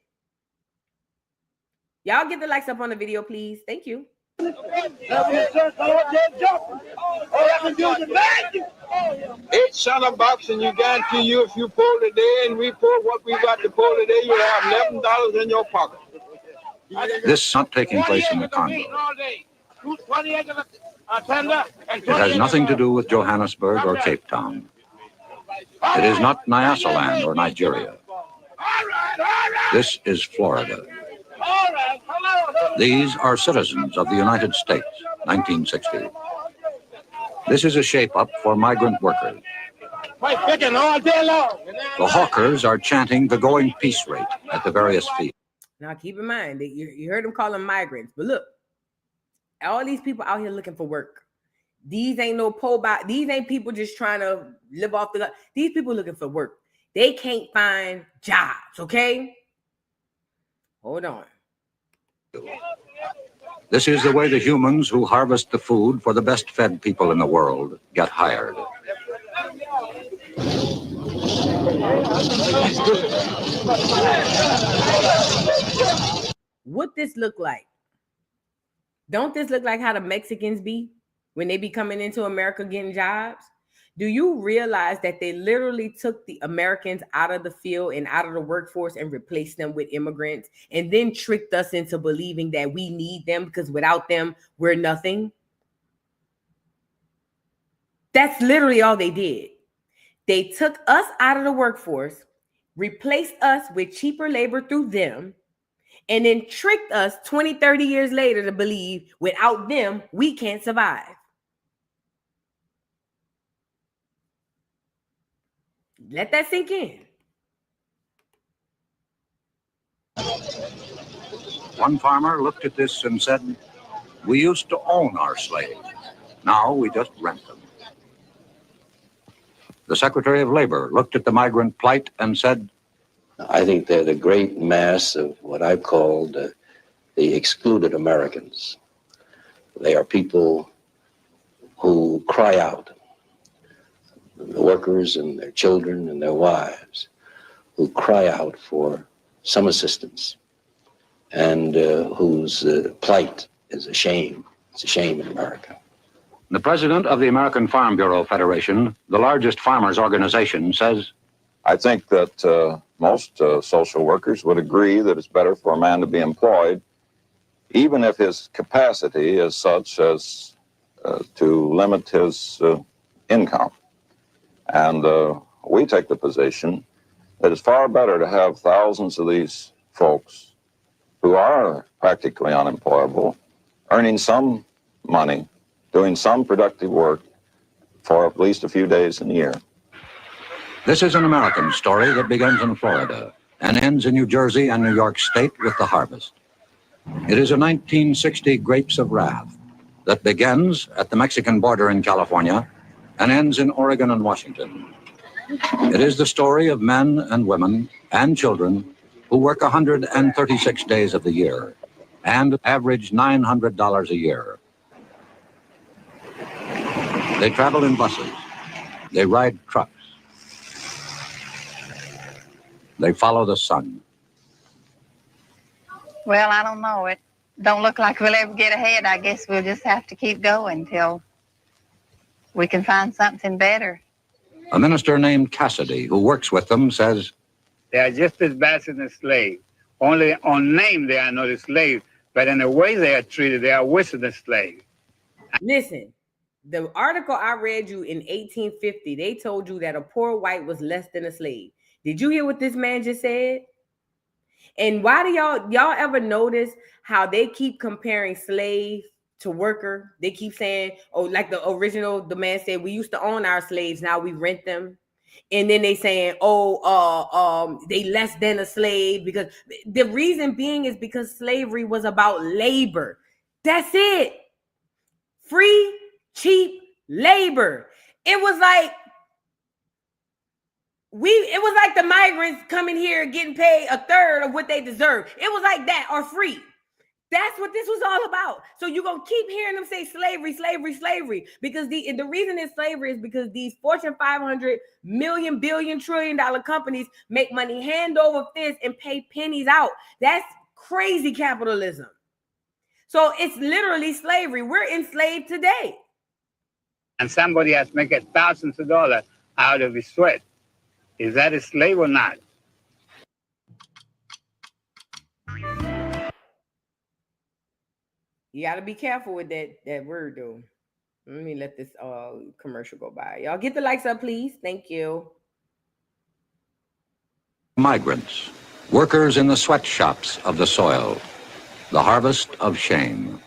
Y'all get the likes up on the video, please. Thank you. 8 cent box, and you guarantee you if you pull today and we pull what we got to pull today, you'll have $11 in your pocket. This is not taking place in the Congo. It has nothing to do with Johannesburg or Cape Town. It is not Nyasaland or Nigeria. This is Florida. These are citizens of the United States, 1960. This is a shape-up for migrant workers. The hawkers are chanting the going peace rate at the various fields. Now, keep in mind that you heard them call them migrants, but look, all these people out here looking for work. These ain't no these ain't people just trying to live off the. These people looking for work. They can't find jobs. Okay, hold on. This is the way the humans who harvest the food for the best fed people in the world get hired. What this look like? Don't this look like how the Mexicans be when they be coming into America getting jobs? Do you realize that they literally took the Americans out of the field and out of the workforce and replaced them with immigrants and then tricked us into believing that we need them because without them, we're nothing? That's literally all they did. They took us out of the workforce, replaced us with cheaper labor through them, and then tricked us 20, 30 years later to believe without them, we can't survive. Let that sink in. One farmer looked at this and said, "We used to own our slaves. Now we just rent them." The Secretary of Labor looked at the migrant plight and said, "I think they're the great mass of what I've called the excluded Americans. They are people who cry out, the workers and their children and their wives, who cry out for some assistance, and whose plight is a shame. It's a shame in America." The president of the American Farm Bureau Federation, the largest farmers' organization, says, "I think that most social workers would agree that it's better for a man to be employed, even if his capacity is such as to limit his income. And we take the position that it's far better to have thousands of these folks who are practically unemployable, earning some money, doing some productive work for at least a few days in the year." This is an American story that begins in Florida and ends in New Jersey and New York State with the harvest. It is a 1960 Grapes of Wrath that begins at the Mexican border in California and ends in Oregon and Washington. It is the story of men and women and children who work 136 days of the year and average $900 a year. They travel in buses. They ride trucks. They follow the sun. Well, I don't know. It don't look like we'll ever get ahead. I guess we'll just have to keep going till we can find something better. A minister named Cassidy, who works with them, says, "They are just as bad as a slave. Only on name they are not a slave, but in the way they are treated, they are worse than a slave." Listen, the article I read you in 1850, they told you that a poor white was less than a slave. Did you hear what this man just said? And why do y'all ever notice how they keep comparing slave to worker? They keep saying, oh, like the man said, we used to own our slaves, now we rent them. And then they saying, they less than a slave, because the reason being is because slavery was about labor. That's it. Free, cheap labor. It was like the migrants coming here getting paid a third of what they deserve. It was like that, or free. That's what this was all about. So you're going to keep hearing them say slavery, slavery, slavery. Because the reason it's slavery is because these Fortune 500 million, billion, trillion dollar companies make money hand over fist and pay pennies out. That's crazy capitalism. So it's literally slavery. We're enslaved today. And somebody has making thousands of dollars out of his sweat. Is that a slave or not? You got to be careful with that word, though. Let me let this commercial go by. Y'all get the likes up, please. Thank you. Migrants, workers in the sweatshops of the soil, the harvest of shame.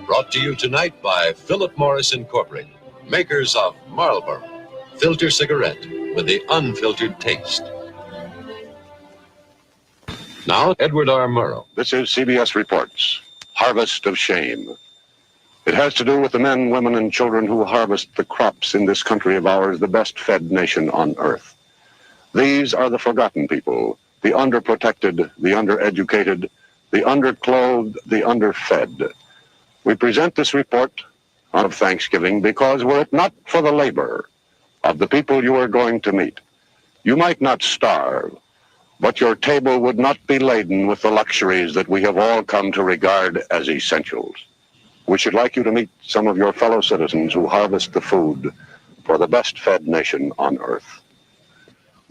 Brought to you tonight by Philip Morris Incorporated, makers of Marlboro, filter cigarette with the unfiltered taste. Now, Edward R. Murrow. This is CBS Reports, Harvest of Shame. It has to do with the men, women, and children who harvest the crops in this country of ours, the best fed nation on earth. These are the forgotten people, the underprotected, the undereducated, the underclothed, the underfed. We present this report on Thanksgiving because were it not for the labor of the people you are going to meet, you might not starve, but your table would not be laden with the luxuries that we have all come to regard as essentials. We should like you to meet some of your fellow citizens who harvest the food for the best fed nation on earth.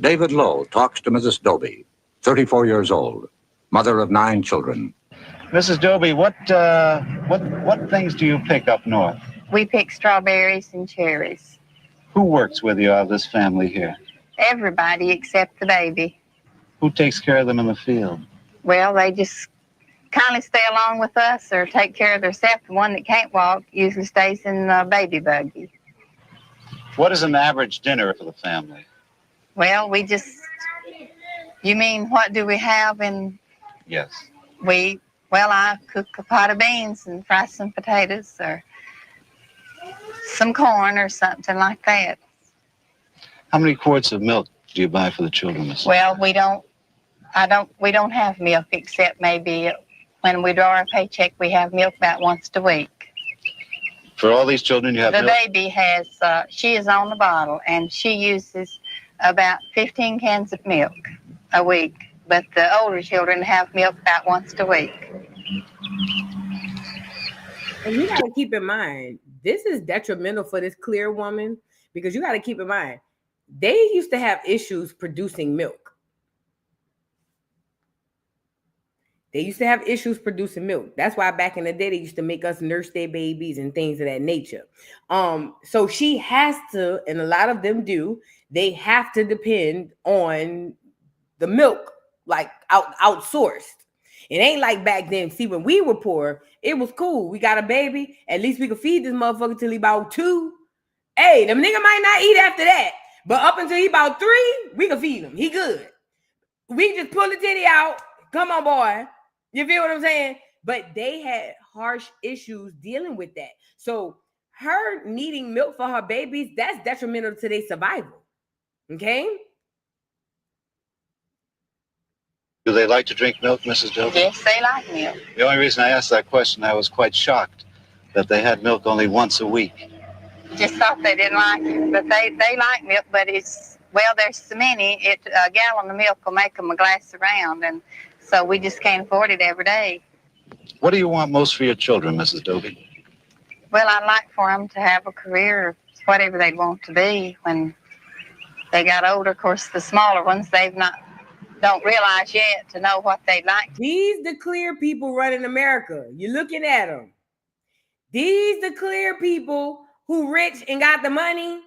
David Lowe talks to Mrs. Doby, 34 years old, mother of 9 children. Mrs. Doby, what things do you pick up north? We pick strawberries and cherries. Who works with you of this family here? Everybody except the baby. Who takes care of them in the field? Well, they just kindly stay along with us or take care of themselves. The one that can't walk usually stays in the baby buggy. What is an average dinner for the family? Well, you mean what do we have in? Yes. I cook a pot of beans and fry some potatoes or some corn or something like that. How many quarts of milk do you buy for the children, Mrs.? Well, we don't have milk except maybe when we draw our paycheck, we have milk about once a week. For all these children, you have milk? The baby has, she is on the bottle, and she uses about 15 cans of milk a week. But the older children have milk about once a week. And you got to keep in mind, this is detrimental for this clear woman, because you got to keep in mind, they used to have issues producing milk. They used to have issues producing milk. That's why back in the day, they used to make us nurse their babies and things of that nature. So she has to, and a lot of them do, they have to depend on the milk, like outsourced. It ain't like back then. See, when we were poor, it was cool. We got a baby. At least we could feed this motherfucker till he about 2. Hey, them nigga might not eat after that. But up until he about 3, we can feed him. He good. We just pull the titty out. Come on, boy. You feel what I'm saying? But they had harsh issues dealing with that. So her needing milk for her babies, that's detrimental to their survival. Okay? Do they like to drink milk, Mrs. Dilton? Yes, they like milk. The only reason I asked that question, I was quite shocked that they had milk only once a week. Just thought they didn't like it, but they like milk, but there's so many, a gallon of milk will make them a glass around, and so we just can't afford it every day. What do you want most for your children, Mrs. Dobie? Well, I'd like for them to have a career, whatever they'd want to be when they got older. Of course, the smaller ones, don't realize yet to know what they'd like. These the clear people running America. You're looking at them. These the clear people who rich and got the money.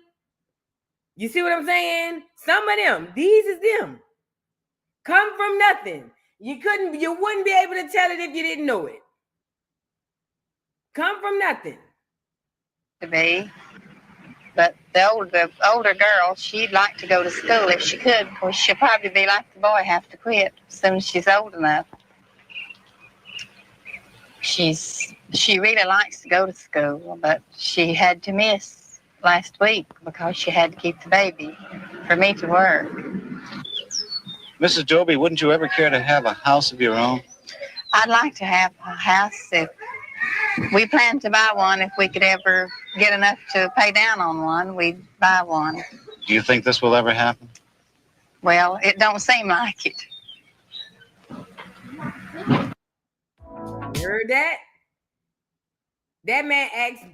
You see what I'm saying? Some of them, these is them. Come from nothing. You wouldn't be able to tell it if you didn't know it. Come from nothing. To be. But the older girl, she'd like to go to school if she could, because she'll probably be like the boy, have to quit as soon as she's old enough. She really likes to go to school, but she had to miss last week because she had to keep the baby for me to work. Mrs. Dobie, wouldn't you ever care to have a house of your own? I'd like to have a house. If we plan to buy one, if we could ever get enough to pay down on one, we'd buy one. Do you think this will ever happen? Well, it don't seem like it. You heard that? That man asked,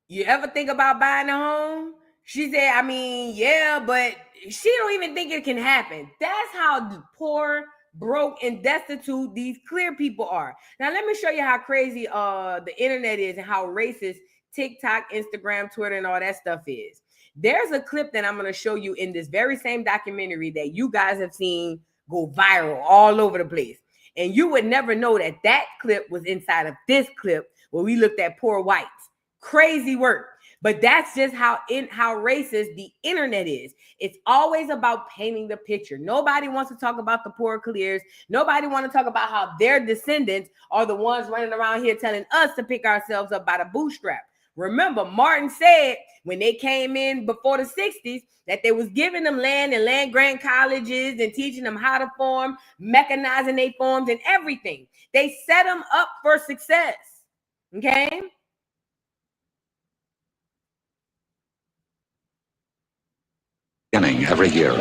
you ever think about buying a home? She said, I mean, yeah, but she don't even think it can happen. That's how poor, broke, and destitute these clear people are. Now, let me show you how crazy the internet is and how racist TikTok, Instagram, Twitter, and all that stuff is. There's a clip that I'm going to show you in this very same documentary that you guys have seen go viral all over the place. And you would never know that that clip was inside of this clip where we looked at poor whites. Crazy work. But that's just how racist the internet is. It's always about painting the picture. Nobody wants to talk about the poor clears. Nobody wants to talk about how their descendants are the ones running around here telling us to pick ourselves up by the bootstrap. Remember, Martin said when they came in before the 60s that they was giving them land and land grant colleges and teaching them how to farm, mechanizing their farms and everything. They set them up for success. Okay? Beginning every year.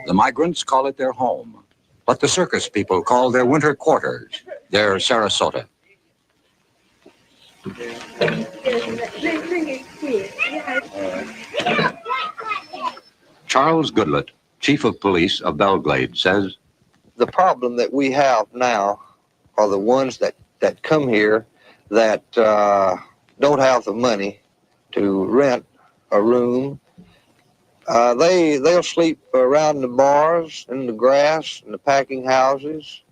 The migrants call it their home, but the circus people call their winter quarters their Sarasota. Charles Goodlett, chief of police of Belglade, says, the problem that we have now are the ones that that come here that don't have the money to rent a room. They'll sleep around the bars, in the grass, in the packing houses,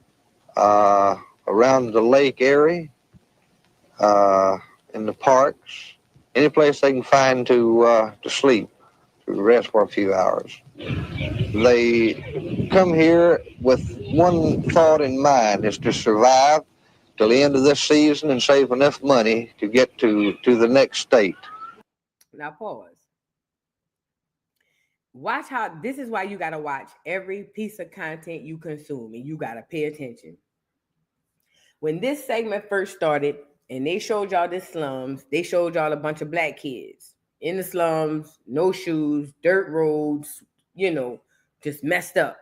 around the lake area, in the parks, any place they can find to sleep, to rest for a few hours. They come here with one thought in mind, is to survive till the end of this season and save enough money to get to the next state. Now pause. Watch how, this is why you got to watch every piece of content you consume, and you got to pay attention. When this segment first started and they showed y'all the slums, they showed y'all a bunch of black kids in the slums, no shoes, dirt roads, you know, just messed up.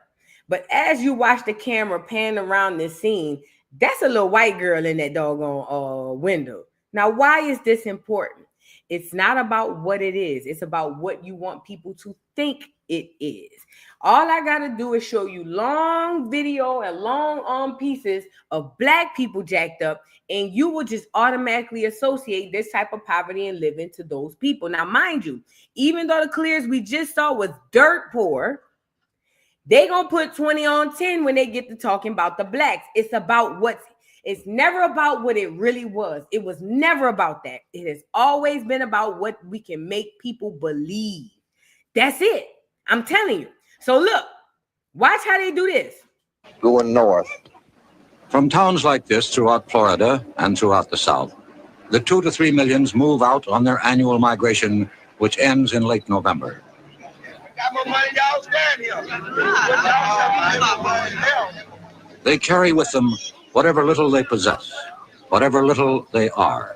But as you watch the camera pan around this scene, that's a little white girl in that doggone window. Now, why is this important? It's not about what it is. It's about what you want people to think it is. All I got to do is show you long video and long pieces of black people jacked up, and you will just automatically associate this type of poverty and living to those people. Now, mind you, even though the clears we just saw was dirt poor, they gonna put 20 on 10 when they get to talking about the blacks. It's about it's never about what it really was. It was never about that. It has always been about what we can make people believe. That's it. I'm telling you. So look, watch how they do this. Going north. From towns like this throughout Florida and throughout the South, the 2 to 3 millions move out on their annual migration, which ends in late November. They carry with them whatever little they possess, whatever little they are.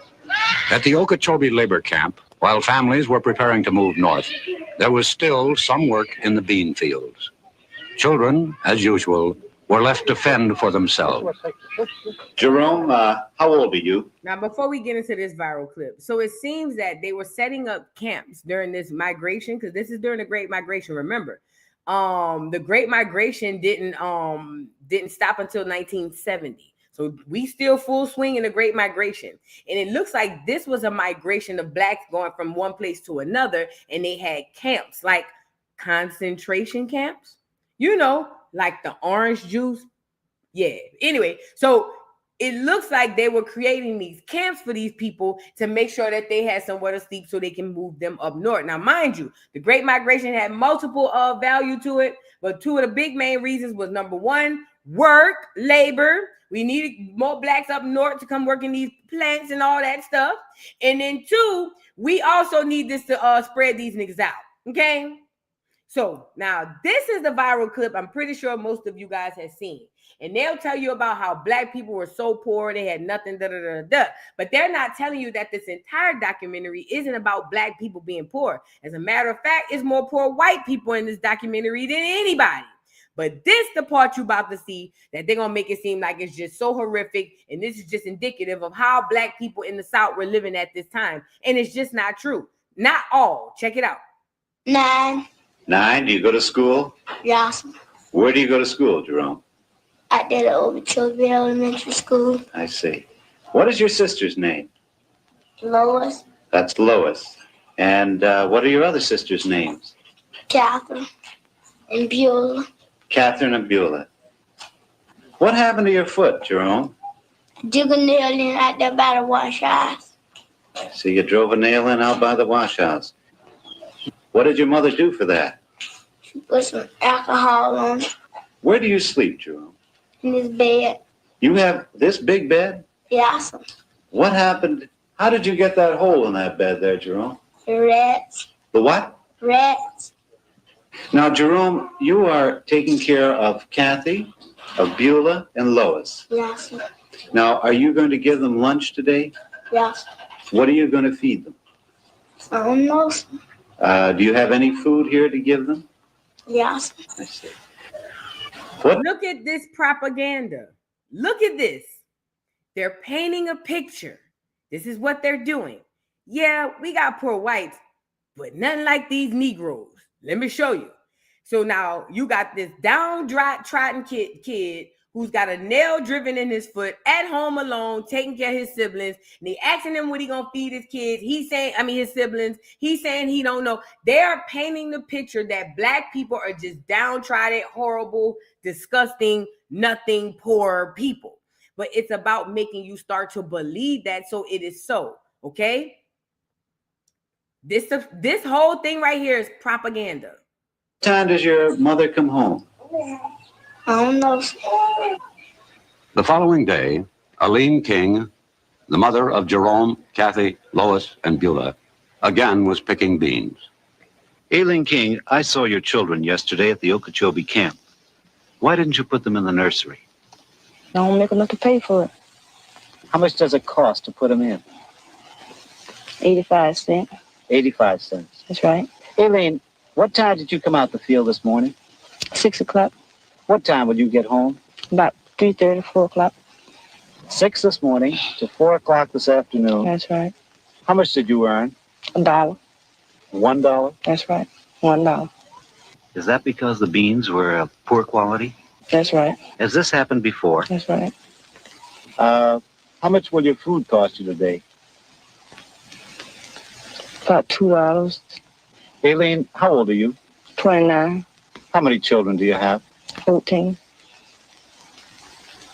At the Okeechobee labor camp, while families were preparing to move north, there was still some work in the bean fields. Children, as usual, were left to fend for themselves. Jerome, how old are you? Now, before we get into this viral clip, so it seems that they were setting up camps during this migration, because this is during the Great Migration. Remember, the Great Migration didn't stop until 1970. So we still full swing in the Great Migration. And it looks like this was a migration of blacks going from one place to another. And they had camps, like concentration camps, you know, like the orange juice. Yeah. Anyway, so it looks like they were creating these camps for these people to make sure that they had somewhere to sleep so they can move them up north. Now, mind you, the Great Migration had multiple value to it, but two of the big main reasons was, number one, work, labor. We needed more blacks up north to come work in these plants and all that stuff. And then two, we also need this to spread these niggas out. Okay? So now this is the viral clip I'm pretty sure most of you guys have seen. And they'll tell you about how black people were so poor, they had nothing, But they're not telling you that this entire documentary isn't about black people being poor. As a matter of fact, it's more poor white people in this documentary than anybody. But this the part you about to see that they're going to make it seem like it's just so horrific. And this is just indicative of how black people in the South were living at this time. And it's just not true. Not all. Check it out. 9. 9. Do you go to school? Yes. Where do you go to school, Jerome? I did it over Okeechobee Elementary School. I see. What is your sister's name? Lois. That's Lois. And what are your other sisters' names? Catherine and Beulah. Catherine and Beulah. What happened to your foot, Jerome? Dig a nail in out there by the wash house. So you drove a nail in out by the wash house. What did your mother do for that? She put some alcohol on it. Where do you sleep, Jerome? In this bed. You have this big bed? Yes. What happened? How did you get that hole in that bed there, Jerome? The rats. The what? Rats. Now, Jerome, you are taking care of Kathy, of Beulah, and Lois. Yes. Now, are you going to give them lunch today? Yes. What are you going to feed them? I don't know. Do you have any food here to give them? Yes. I see. Look at this propaganda. Look at this. They're painting a picture. This is what they're doing. Yeah, we got poor whites, but nothing like these Negroes. Let me show you. So now you got this downtrodden kid who's got a nail driven in his foot, at home alone, taking care of his siblings. And they asking him what he gonna feed his kids. He's saying, his siblings. He's saying he don't know. They are painting the picture that Black people are just downtrodden, horrible, disgusting, nothing, poor people. But it's about making you start to believe that, so it is so. Okay. This whole thing right here is propaganda. What time does your mother come home? I don't know. The following day, Aline King, the mother of Jerome, Kathy, Lois, and Beulah, again was picking beans. Aileen King, I saw your children yesterday at the Okeechobee camp. Why didn't you put them in the nursery? I don't make enough to pay for it. How much does it cost to put them in? 85 cents. 85 cents. That's right. Aileen, what time did you come out the field this morning? 6 o'clock. What time would you get home? About 3:30, 4 o'clock. 6 this morning to 4 o'clock this afternoon. That's right. How much did you earn? $1. $1? That's right. $1. Is that because the beans were of poor quality? That's right. Has this happened before? That's right. How much will your food cost you today? About $2. Aileen, how old are you? 29. How many children do you have? 14.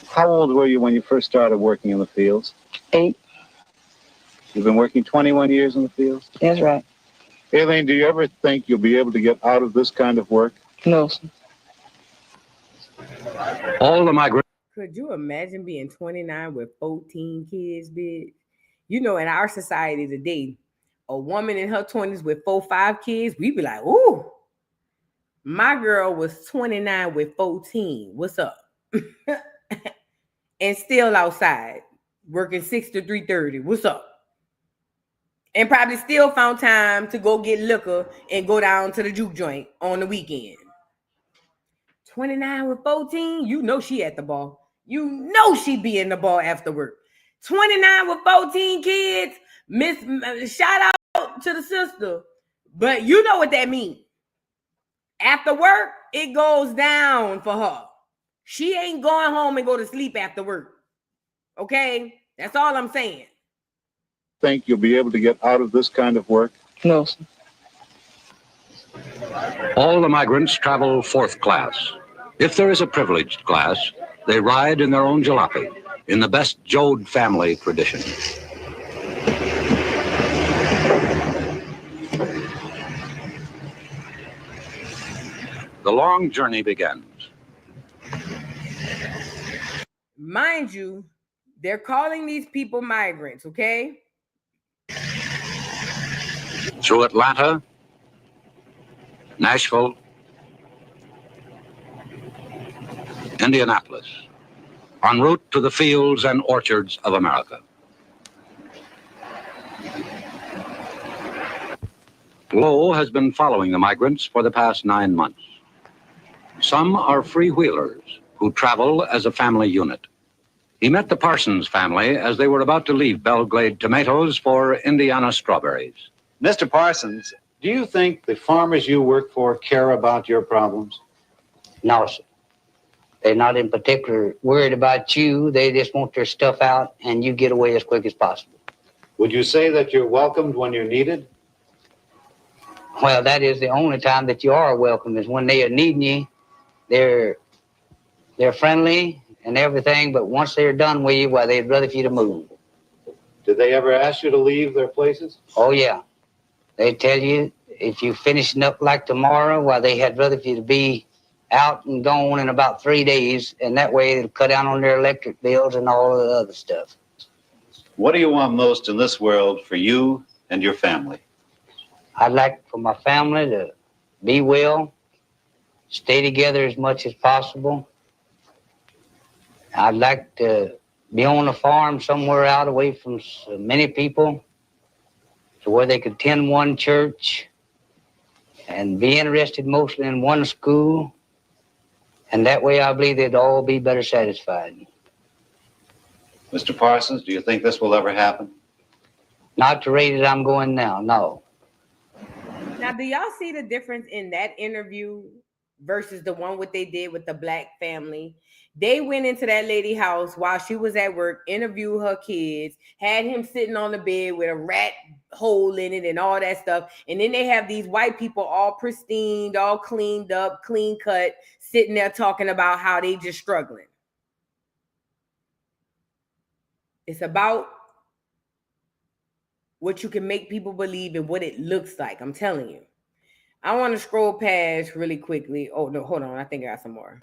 How old were you when you first started working in the fields? 8. You've been working 21 years in the fields? That's right. Aileen, do you ever think you'll be able to get out of this kind of work? No, sir. All the migrants. Could you imagine being 29 with 14 kids, bitch? You know, in our society today, a woman in her 20s with 4, 5 kids, we'd be like, ooh. My girl was 29 with 14. What's up? And still outside, working 6 to 3:30. What's up? And probably still found time to go get liquor and go down to the juke joint on the weekend. 29 with 14, you know she at the bar. You know she be in the bar after work. 29 with 14 kids, shout out to the sister. But you know what that means. After work, it goes down for her. She ain't going home and go to sleep after work. Okay? That's all I'm saying. Think you'll be able to get out of this kind of work? No, sir. All the migrants travel fourth class. If there is a privileged class, they ride in their own jalopy, in the best Jode family tradition. The long journey begins. Mind you, they're calling these people migrants, okay? Through Atlanta, Nashville, Indianapolis, en route to the fields and orchards of America. Lowe has been following the migrants for the past 9 months. Some are freewheelers who travel as a family unit. He met the Parsons family as they were about to leave Belgrade tomatoes for Indiana strawberries. Mr. Parsons, do you think the farmers you work for care about your problems? No, sir. They're not in particular worried about you. They just want their stuff out and you get away as quick as possible. Would you say that you're welcomed when you're needed? Well, that is the only time that you are welcome, is when they are needing you. They're friendly and everything, but once they're done with you, well, they'd rather for you to move. Did they ever ask you to leave their places? Oh, yeah. They tell you if you finishing up like tomorrow, well, they had rather for you to be out and gone in about 3 days, and that way it'll cut down on their electric bills and all of the other stuff. What do you want most in this world for you and your family? I'd like for my family to be well, stay together as much as possible. I'd like to be on a farm somewhere out away from so many people, to where they could attend one church and be interested mostly in one school. And that way I believe they'd all be better satisfied. Mr. Parsons, do you think this will ever happen? Not the rate that I'm going now, no. Now, do y'all see the difference in that interview versus the one what they did with the Black family? They went into that lady's house while she was at work, interviewed her kids, had him sitting on the bed with a rat hole in it and all that stuff. And then they have these white people all pristine, all cleaned up, clean cut, sitting there talking about how they just struggling. It's about what you can make people believe and what it looks like. I'm telling you. I want to scroll past really quickly. Oh, no, hold on. I think I got some more.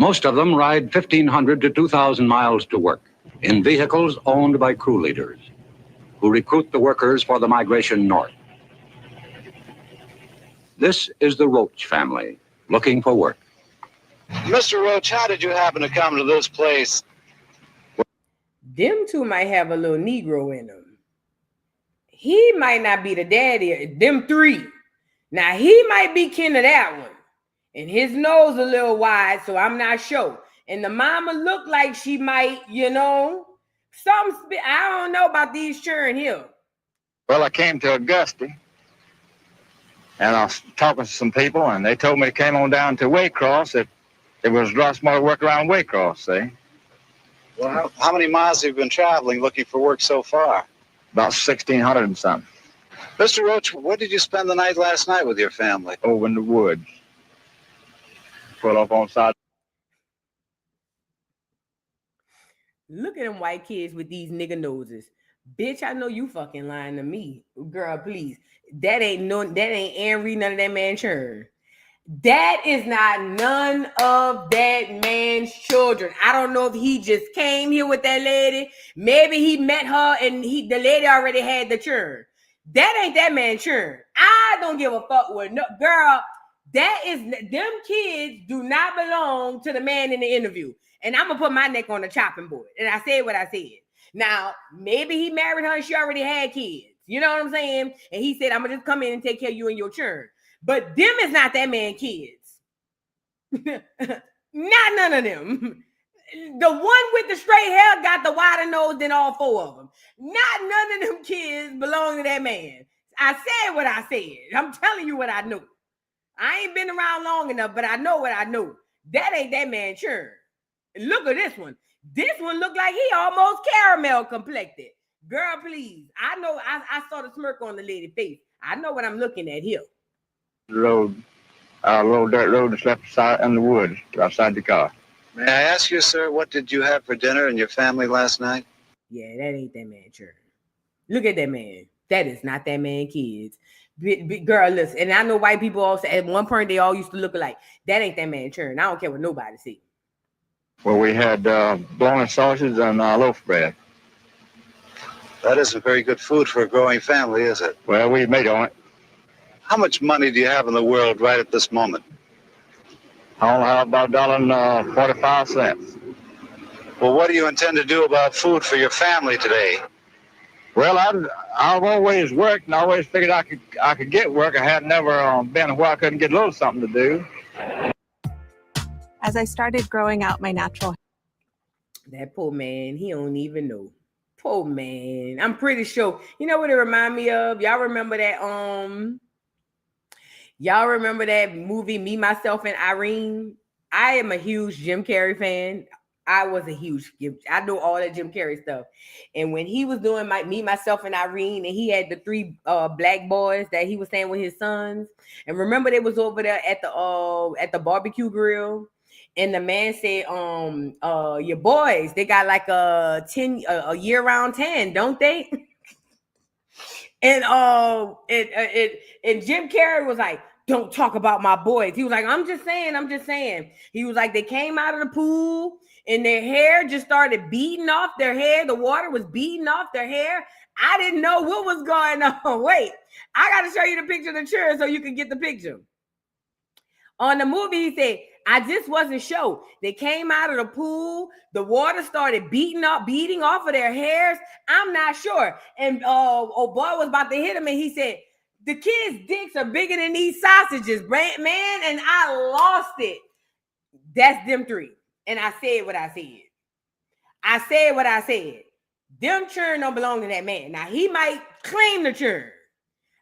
Most of them ride 1,500 to 2,000 miles to work in vehicles owned by crew leaders who recruit the workers for the migration north. This is the Roach family looking for work. Mr. Roach, how did you happen to come to this place? Them two might have a little Negro in them. He might not be the daddy. Them three. Now, he might be kin to that one. And his nose a little wide, so I'm not sure. And the mama looked like she might, you know, I don't know about these children here. Well, I came to Augusta, and I was talking to some people, and they told me it came on down to Waycross, that there was a lot more work around Waycross, see? Well, how many miles have you been traveling looking for work so far? About 1,600 and something. Mr. Roach, where did you spend the night last night with your family? Over in the woods. Put up on side. Look at them white kids with these nigga noses. Bitch, I know you fucking lying to me. Girl, please. That ain't Anne Reed, none of that man churn. That is not none of that man's children. I don't know if he just came here with that lady. Maybe he met her and the lady already had the churn. That ain't that man's churn. I don't give a fuck with no girl. Them kids do not belong to the man in the interview. And I'm gonna put my neck on the chopping board. And I said what I said. Now, maybe he married her and she already had kids. You know what I'm saying? And he said, I'm gonna just come in and take care of you and your churn. But them is not that man kids. Not none of them. The one with the straight hair got the wider nose than all four of them. Not none of them kids belong to that man. I said what I said. I'm telling you what I know. I ain't been around long enough, but I know what I know. That ain't that man churn. Look at this one. This one looked like he almost caramel complected. Girl, please. I know I saw the smirk on the lady's face. I know what I'm looking at here. Road, a little dirt road that's left aside in the woods outside the car. May I ask you, sir, what did you have for dinner and your family last night? Yeah, that ain't that man churn. Look at that man. That is not that man kids. Girl, listen, and I know white people also, at one point, they all used to look alike. That ain't that man churn. I don't care what nobody see. Well, we had bologna sausage and loaf bread. That isn't very good food for a growing family, is it? Well, we made on it. How much money do you have in the world right at this moment? I only have about $1.45. Well, what do you intend to do about food for your family today? Well, I've always worked and I always figured I could get work. I had never been where I couldn't get a little something to do. As I started growing out my natural hair. That poor man, he don't even know. Poor man. I'm pretty sure. You know what it remind me of? Y'all remember that movie, Me, Myself, and Irene? I am a huge Jim Carrey fan. I know all that Jim Carrey stuff. And when he was doing Me, Myself, and Irene, and he had the three black boys that he was staying with his sons. And remember they was over there at the barbecue grill. And the man said, your boys, they got like a year-round tan, don't they? And Jim Carrey was like, don't talk about my boys. He was like, I'm just saying. He was like, they came out of the pool and their hair just started beating off their hair. The water was beating off their hair. I didn't know what was going on. Wait, I got to show you the picture of the children so you can get the picture. On the movie, he said, I just wasn't sure. They came out of the pool. The water started beating off of their hairs. I'm not sure. And old boy was about to hit him, and he said, the kids' dicks are bigger than these sausages, man. And I lost it. That's them three. And I said what I said. Them churn don't belong to that man. Now, he might claim the churn.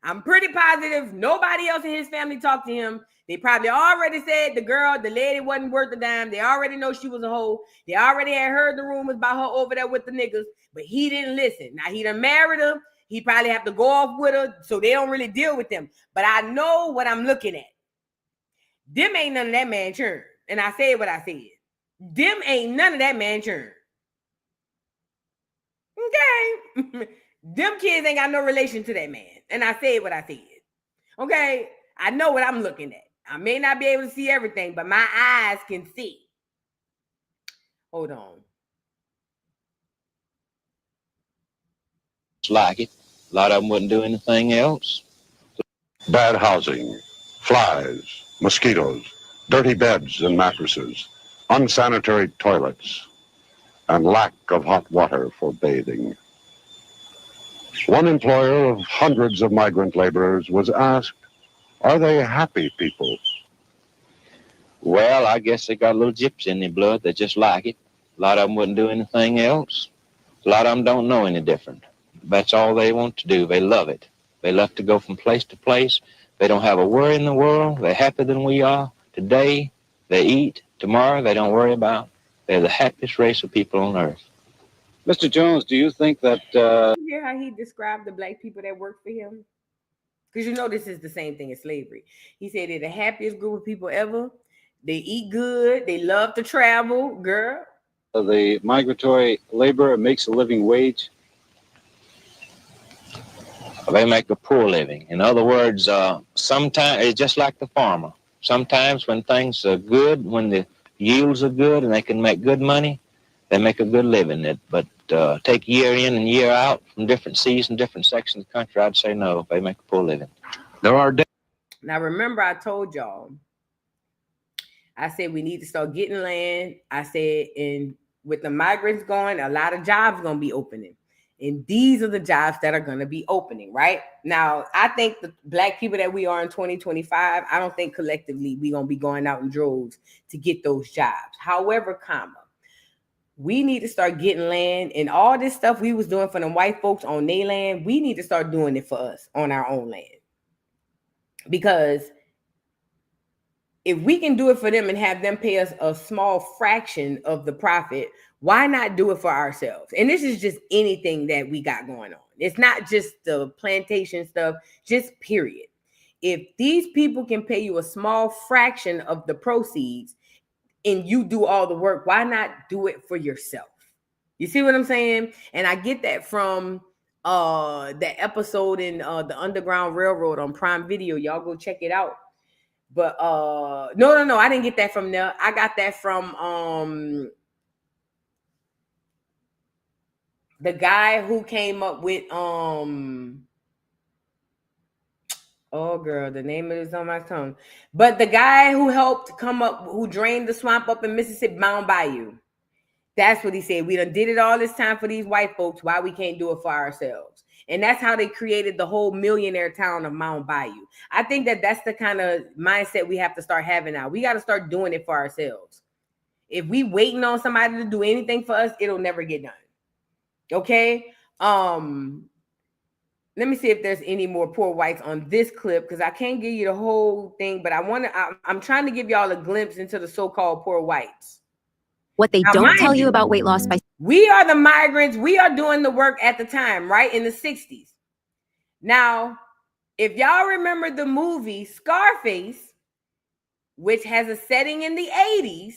I'm pretty positive nobody else in his family talked to him. They probably already said the lady wasn't worth a dime. They already know she was a hoe. They already had heard the rumors about her over there with the niggas, but he didn't listen. Now he done married her. He probably have to go off with her, so they don't really deal with them. But I know what I'm looking at. Them ain't none of that man churn. And I said what I said. Them ain't none of that man churn. Okay. Them kids ain't got no relation to that man. And I said what I said. Okay. I know what I'm looking at. I may not be able to see everything, but my eyes can see. Hold on. Like it. A lot of them wouldn't do anything else. Bad housing, flies, mosquitoes, dirty beds and mattresses, unsanitary toilets, and lack of hot water for bathing. One employer of hundreds of migrant laborers was asked, are they happy people? Well, I guess they got a little gypsy in their blood. They just like it. A lot of them wouldn't do anything else. A lot of them don't know any different. That's all they want to do. They love it. They love to go from place to place. They don't have a worry in the world. They're happier than we are. Today, they eat. Tomorrow, they don't worry about. They're the happiest race of people on earth. Mr. Jones, do you think that... You hear how he described the black people that work for him? Because you know this is the same thing as slavery. He said they're the happiest group of people ever. They eat good. They love to travel. Girl. The migratory laborer makes a living wage? They make a poor living. In other words, sometimes it's just like the farmer. Sometimes when things are good, when the yields are good and they can make good money, they make a good living. But take year in and year out from different seasons, different sections of the country, I'd say no, they make a poor living. There are Now, remember I told y'all, I said we need to start getting land. I said, and with the migrants going, a lot of jobs going to be opening. And these are the jobs that are going to be opening, right? Now, I think the black people that we are in 2025, I don't think collectively we're going to be going out in droves to get those jobs. However, we need to start getting land, and all this stuff we was doing for them white folks on their land, we need to start doing it for us on our own land. Because if we can do it for them and have them pay us a small fraction of the profit, why not do it for ourselves? And this is just anything that we got going on. It's not just the plantation stuff, just period. If these people can pay you a small fraction of the proceeds and you do all the work, why not do it for yourself? You see what I'm saying? And I get that from that episode in the Underground Railroad on Prime Video. Y'all go check it out. But no, I didn't get that from there. I got that from the guy who came up with oh girl, the name of it is on my tongue. But the guy who helped come up, who drained the swamp up in Mississippi, Mound Bayou. That's what he said. We done did it all this time for these white folks. Why we can't do it for ourselves? And that's how they created the whole millionaire town of Mound Bayou. I think that that's the kind of mindset we have to start having now. We got to start doing it for ourselves. If we waiting on somebody to do anything for us, it'll never get done. Okay? Let me see if there's any more poor whites on this clip, because I can't give you the whole thing, but I'm trying to give y'all a glimpse into the so-called poor whites. What they don't tell you about weight loss by... We are the migrants. We are doing the work at the time, right? In the 60s. Now, if y'all remember the movie Scarface, which has a setting in the 80s,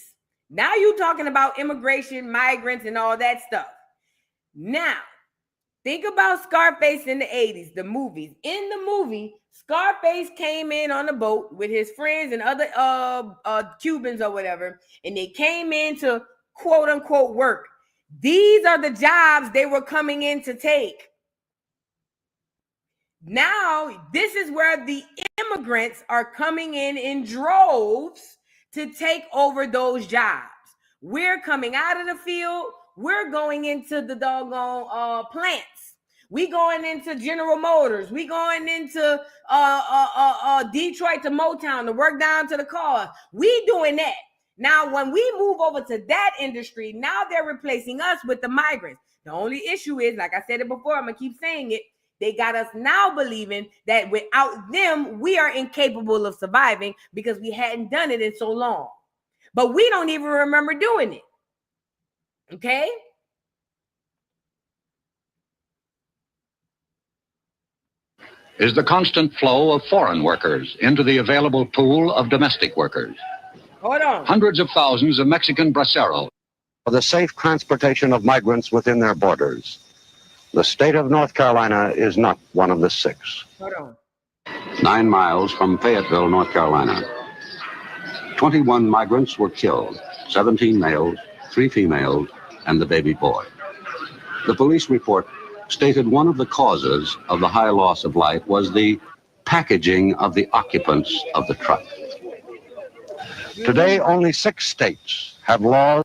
now you're talking about immigration, migrants, and all that stuff. Now, think about Scarface in the 80s, the movies. In the movie, Scarface came in on a boat with his friends and other Cubans or whatever, and they came in to quote unquote work. These are the jobs they were coming in to take. Now, this is where the immigrants are coming in droves to take over those jobs. We're coming out of the field. We're going into the doggone plants. We going into General Motors. We going into Detroit to Motown to work down to the cars. We doing that. Now, when we move over to that industry, now they're replacing us with the migrants. The only issue is, like I said it before, I'm going to keep saying it, They got us now believing that without them, we are incapable of surviving because we hadn't done it in so long. But we don't even remember doing it. Okay? Is the constant flow of foreign workers into the available pool of domestic workers. Hold on. Hundreds of thousands of Mexican braceros. For the safe transportation of migrants within their borders. The state of North Carolina is not one of the 6. Hold on. 9 miles from Fayetteville, North Carolina. 21 migrants were killed, 17 males, 3 females, and the baby boy. The police report stated one of the causes of the high loss of life was the packaging of the occupants of the truck. Today, only 6 states have laws.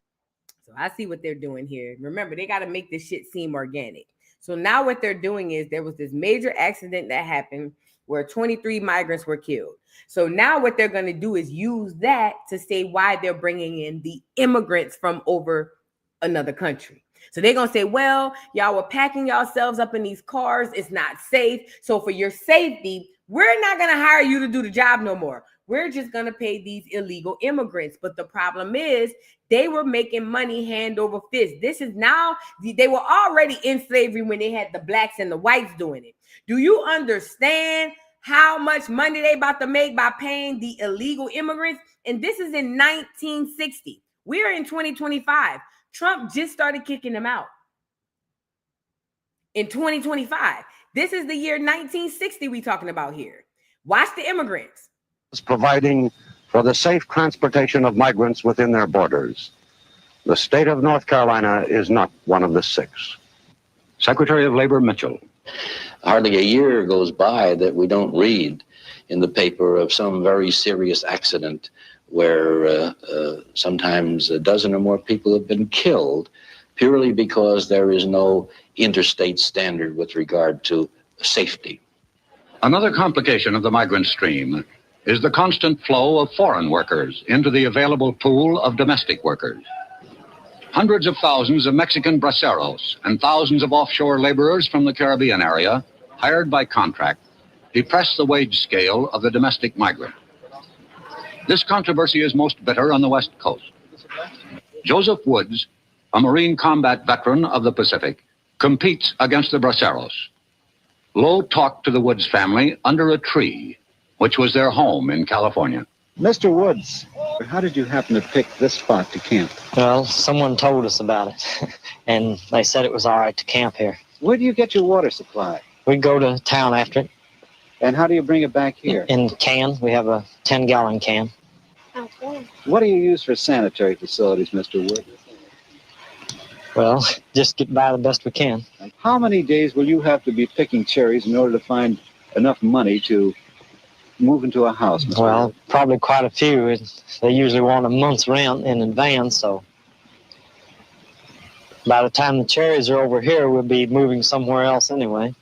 So I see what they're doing here. Remember, they got to make this shit seem organic. So now what they're doing is there was this major accident that happened where 23 migrants were killed. So now what they're going to do is use that to say why they're bringing in the immigrants from over another country. So they're going to say, well, y'all were packing yourselves up in these cars. It's not safe. So for your safety, we're not going to hire you to do the job no more. We're just going to pay these illegal immigrants. But the problem is they were making money hand over fist. This is now, they were already in slavery when they had the blacks and the whites doing it. Do you understand how much money they about to make by paying the illegal immigrants? And this is in 1960. We're in 2025. Trump just started kicking them out in 2025. This is the year 1960 we talking about here. Watch the immigrants. Providing for the safe transportation of migrants within their borders. The state of North Carolina is not one of the 6. Secretary of Labor Mitchell. Hardly a year goes by that we don't read in the paper of some very serious accident where sometimes a dozen or more people have been killed purely because there is no interstate standard with regard to safety. Another complication of the migrant stream is the constant flow of foreign workers into the available pool of domestic workers. Hundreds of thousands of Mexican braceros and thousands of offshore laborers from the Caribbean area, hired by contract, depress the wage scale of the domestic migrant. This controversy is most bitter on the West Coast. Joseph Woods, a Marine combat veteran of the Pacific, competes against the braceros. Lowe talked to the Woods family under a tree, which was their home in California. Mr. Woods, how did you happen to pick this spot to camp? Well, someone told us about it, and they said it was all right to camp here. Where do you get your water supply? We go to town after it. And how do you bring it back here? In cans. We have a 10-gallon can. What do you use for sanitary facilities, Mr. Woods? Well, just get by the best we can. How many days will you have to be picking cherries in order to find enough money to move into a house, Mr. Well, Woods? probably quite a few. They usually want a month's rent in advance, so by the time the cherries are over here, we'll be moving somewhere else anyway.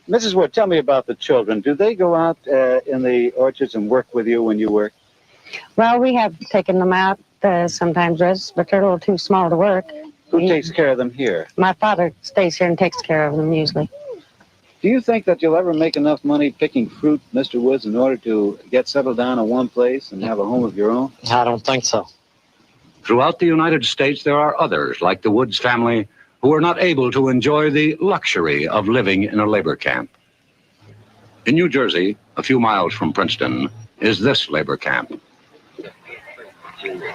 Mrs. Wood, tell me about the children. Do they go out in the orchards and work with you when you work? Well, we have taken them out sometimes, but they're a little too small to work. Who takes care of them here? My father stays here and takes care of them usually. Do you think that you'll ever make enough money picking fruit, Mr. Woods, in order to get settled down in one place and have a home of your own? I don't think so. Throughout the United States, there are others, like the Woods family, who are not able to enjoy the luxury of living in a labor camp. In New Jersey, a few miles from Princeton, is this labor camp.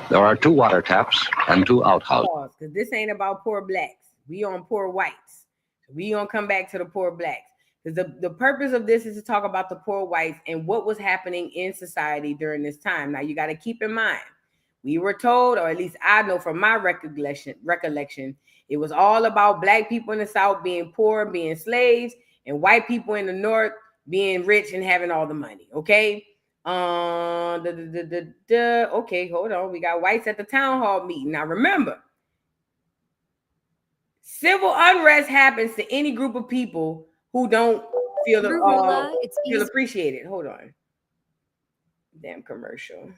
There are 2 water taps and 2 outhouses. Because this ain't about poor blacks. We on poor whites. We gonna come back to the poor blacks. Because the purpose of this is to talk about the poor whites and what was happening in society during this time. Now, you got to keep in mind, we were told, or at least I know from my recollection, it was all about black people in the South being poor, being slaves, and white people in the North being rich and having all the money. Okay. Okay, hold on. We got whites at the town hall meeting. Now remember, civil unrest happens to any group of people who don't feel feel appreciated. Hold on. Damn commercial.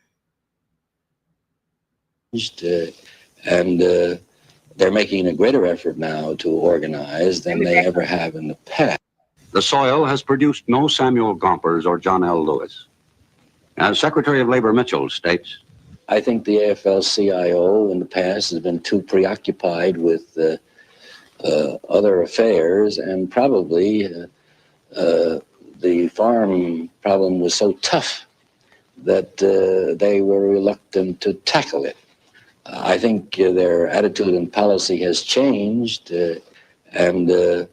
And they're making a greater effort now to organize than they ever have in the past. the soil has produced no Samuel Gompers or John L. Lewis. As Secretary of Labor Mitchell states, I think the AFL-CIO in the past has been too preoccupied with other affairs, and probably the farm problem was so tough that they were reluctant to tackle it. I think their attitude and policy has changed, and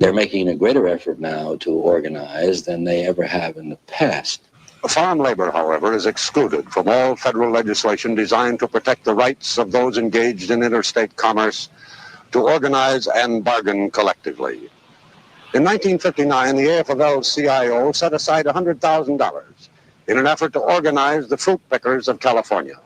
they're making a greater effort now to organize than they ever have in the past. Farm labor, however, is excluded from all federal legislation designed to protect the rights of those engaged in interstate commerce to organize and bargain collectively. In 1959, the AFL-CIO set aside $100,000 in an effort to organize the fruit pickers of California.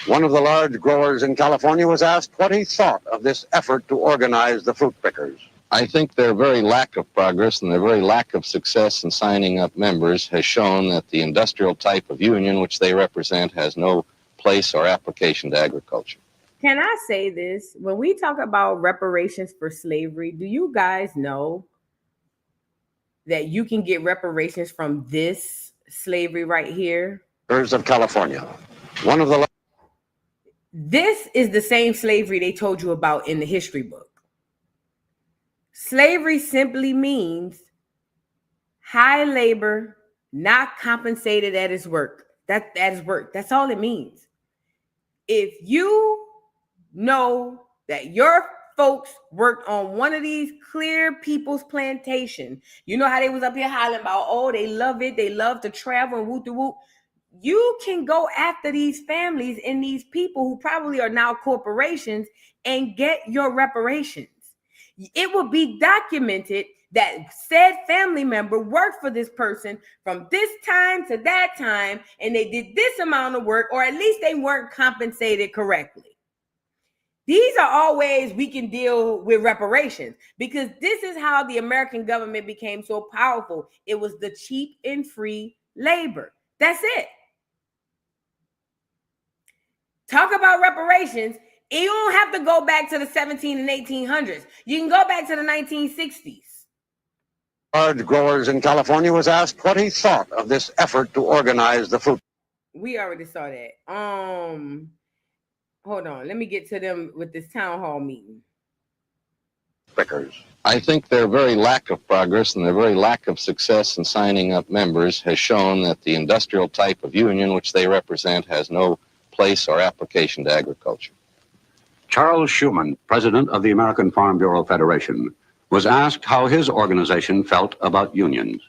One of the large growers in California was asked what he thought of this effort to organize the fruit pickers. I think their very lack of progress and their very lack of success in signing up members has shown that the industrial type of union which they represent has no place or application to agriculture. Can I say this? When we talk about reparations for slavery, do you guys know that you can get reparations from this slavery right here? Of California. One of the This is the same slavery they told you about in the history book. Slavery simply means high labor, not compensated at its work. That is work. That's all it means. If you know that your folks worked on one of these clear people's plantation, you know how they was up here hollering about, oh, they love it, they love to travel and whoop-de-whoop. You can go after these families and these people who probably are now corporations and get your reparations. It will be documented that said family member worked for this person from this time to that time, and they did this amount of work, or at least they weren't compensated correctly. These are all ways we can deal with reparations, because this is how the American government became so powerful. It was the cheap and free labor. That's it. Talk about reparations. You don't have to go back to the 17 and 1800s. You can go back to the 1960s. large growers in California was asked what he thought of this effort to organize the fruit. We already saw that. Hold on. Let me get to them with this town hall meeting. Pickers. I think their very lack of progress and their very lack of success in signing up members has shown that the industrial type of union which they represent has no place or application to agriculture. Charles Schumann, president of the American Farm Bureau Federation, was asked how his organization felt about unions.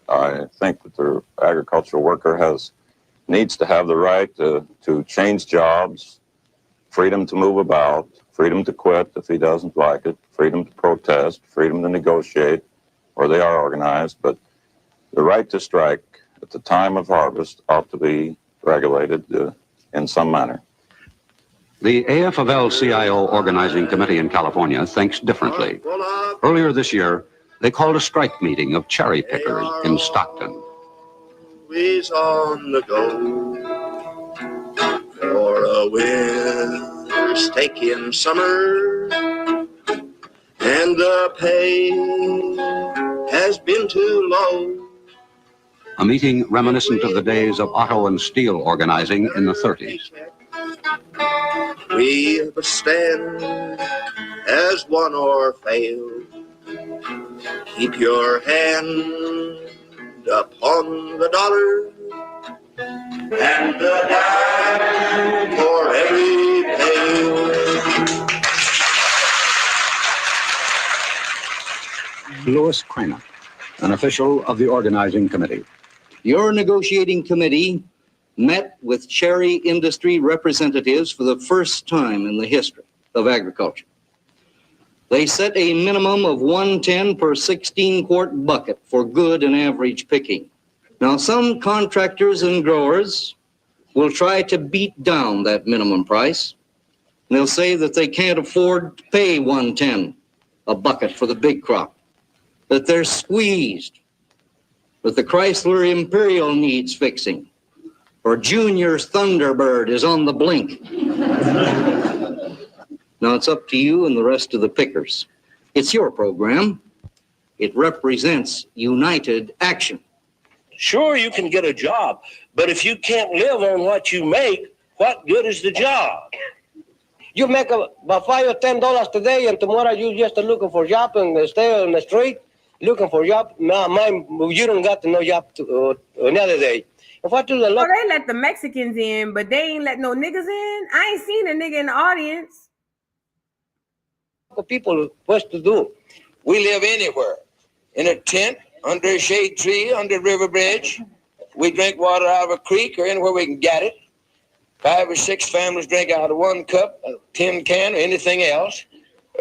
I think that the agricultural worker needs to have the right to change jobs, freedom to move about, freedom to quit if he doesn't like it, freedom to protest, freedom to negotiate, or they are organized, but the right to strike at the time of harvest ought to be regulated in some manner. The AFL-CIO Organizing Committee in California thinks differently. Earlier this year, they called a strike meeting of cherry pickers in Stockton. Always on the go for a winter stake in summer, and the pay has been too low. A meeting reminiscent of the days of auto and steel organizing in the 30s. We stand as one or fail. Keep your hand upon the dollar and the dime for every pail. Louis Craner, an official of the organizing committee. Your negotiating committee met with cherry industry representatives for the first time in the history of agriculture. They set a minimum of 110 per 16-quart bucket for good and average picking. Now, some contractors and growers will try to beat down that minimum price. They'll say that they can't afford to pay 110 a bucket for the big crop, that they're squeezed, that the Chrysler Imperial needs fixing, or Junior's Thunderbird is on the blink. Now it's up to you and the rest of the pickers. It's your program. It represents united action. Sure, you can get a job, but if you can't live on what you make, what good is the job? You make about $5 or $10 today, and tomorrow you just looking for job and stay on the street looking for job. You don't got no job another day. If I do the they let the Mexicans in, but they ain't let no niggas in. I ain't seen a nigga in the audience. People what's to do? We live anywhere, in a tent, under a shade tree, under a river bridge. We drink water out of a creek or anywhere we can get it. 5 or 6 families drink out of 1 cup, a tin can, or anything else.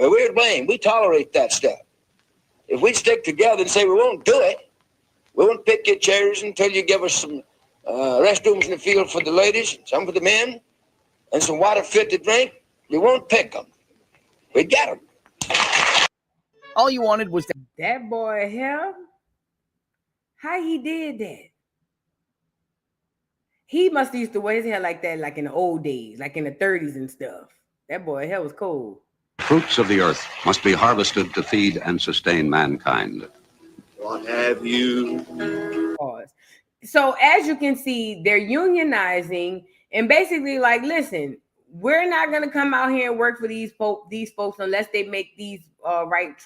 We're to blame. We tolerate that stuff. If we stick together and say we won't do it, we won't pick your chairs until you give us some restrooms in the field for the ladies, some for the men, and some water fit to drink, we won't pick them. We get them. All you wanted was that boy hell. How he did that? He must have used to wear his hair like that, like in the old days, like in the 30s and stuff. That boy hell was cold. Fruits of the earth must be harvested to feed and sustain mankind. What have you? Pause. So as you can see, they're unionizing and basically like, listen, we're not going to come out here and work for these folks unless they make these right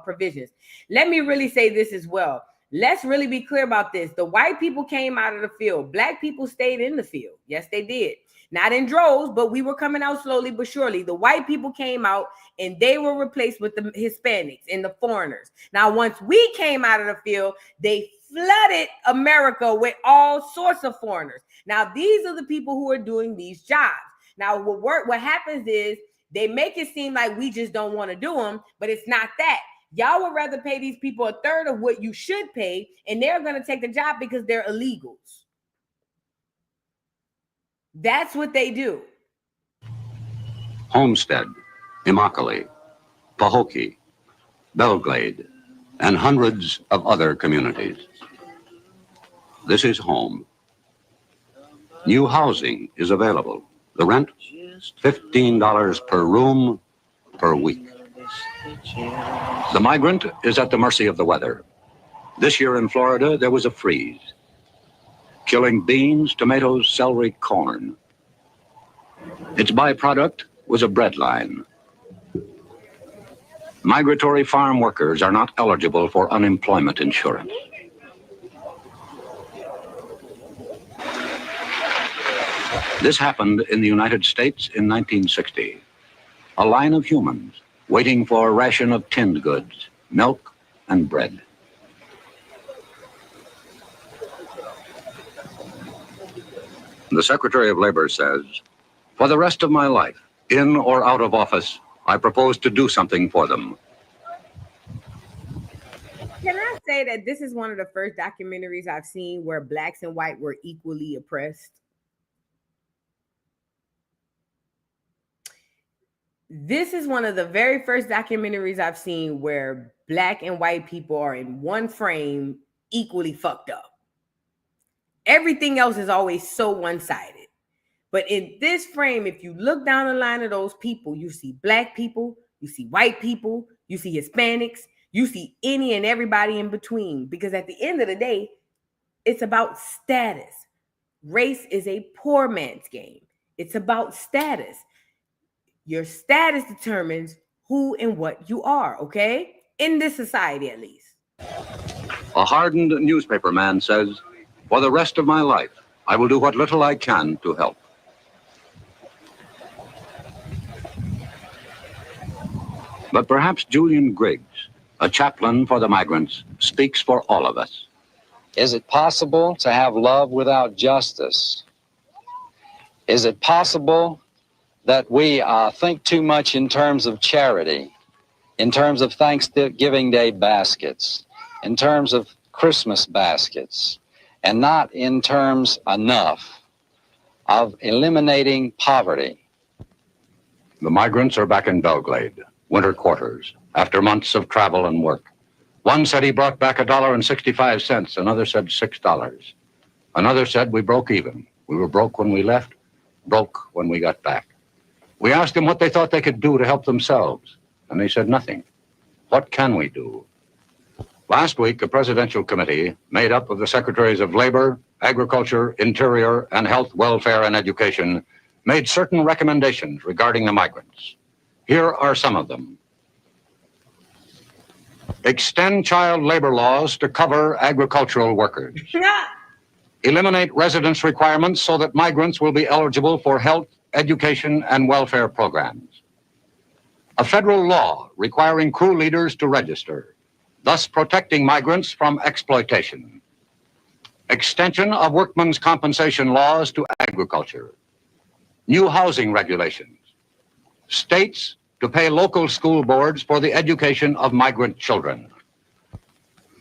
provisions. Let me really say this as well. Let's really be clear about this. The white people came out of the field. Black people stayed in the field. Yes, they did. Not in droves, but we were coming out slowly but surely. The white people came out and they were replaced with the Hispanics and the foreigners. Now, once we came out of the field, they flooded America with all sorts of foreigners. Now, these are the people who are doing these jobs. Now, what happens is they make it seem like we just don't want to do them, but it's not that. Y'all would rather pay these people 1/3 of what you should pay, and they're going to take the job because they're illegals. That's what they do. Homestead, Immokalee, Pahokee, Belglade, and hundreds of other communities. This is home. New housing is available. The rent, $15 per room per week. The migrant is at the mercy of the weather. This year in Florida, there was a freeze, killing beans, tomatoes, celery, corn. Its byproduct was a bread line. Migratory farm workers are not eligible for unemployment insurance. This happened in the United States in 1960. A line of humans waiting for a ration of tinned goods, milk, and bread. The Secretary of Labor says, for the rest of my life, in or out of office, I propose to do something for them. Can I say that this is one of the first documentaries I've seen where blacks and white were equally oppressed? This is one of the very first documentaries I've seen where black and white people are in one frame equally fucked up. Everything else is always so one-sided. But in this frame, if you look down the line of those people, you see black people, you see white people, you see Hispanics, you see any and everybody in between. Because at the end of the day, it's about status. Race is a poor man's game. It's about status. Your status determines who and what you are, okay? In this society, at least. A hardened newspaper man says, for the rest of my life, I will do what little I can to help. But perhaps Julian Griggs, a chaplain for the migrants, speaks for all of us. Is it possible to have love without justice? Is it possible that we think too much in terms of charity, in terms of Thanksgiving Day baskets, in terms of Christmas baskets, and not in terms enough of eliminating poverty? The migrants are back in Belglade, winter quarters, after months of travel and work. One said he brought back $1.65, another said $6. Another said we broke even. We were broke when we left, broke when we got back. We asked them what they thought they could do to help themselves, and they said nothing. What can we do? Last week, a presidential committee made up of the Secretaries of Labor, Agriculture, Interior, and Health, Welfare, and Education made certain recommendations regarding the migrants. Here are some of them. Extend child labor laws to cover agricultural workers. Eliminate residence requirements so that migrants will be eligible for health, education, and welfare programs. A federal law requiring crew leaders to register, thus protecting migrants from exploitation. Extension of workmen's compensation laws to agriculture. New housing regulations. States to pay local school boards for the education of migrant children.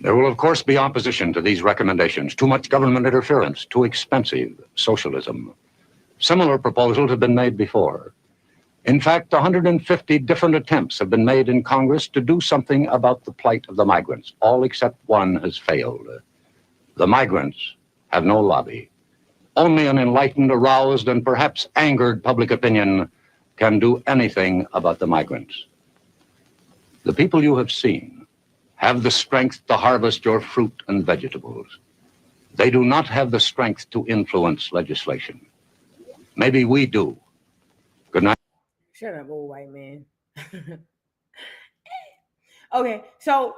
There will, of course, be opposition to these recommendations. Too much government interference, too expensive, socialism. Similar proposals have been made before. In fact, 150 different attempts have been made in Congress to do something about the plight of the migrants. All except one has failed. The migrants have no lobby. Only an enlightened, aroused, and perhaps angered public opinion can do anything about the migrants. The people you have seen have the strength to harvest your fruit and vegetables. They do not have the strength to influence legislation. Maybe we do. Good night. Shut up, old white man. Okay, so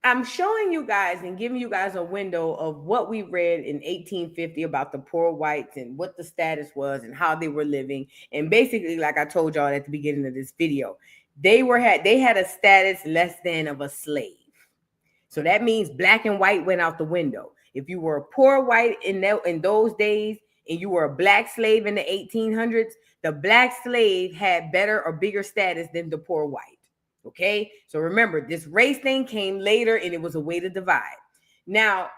I'm showing you guys and giving you guys a window of what we read in 1850 about the poor whites and what the status was and how they were living. And basically, like I told y'all at the beginning of this video, they had a status less than of a slave. So that means black and white went out the window. If you were a poor white in those days and you were a black slave in the 1800s, the black slave had better or bigger status than the poor white. Okay, so remember, this race thing came later and it was a way to divide. Now,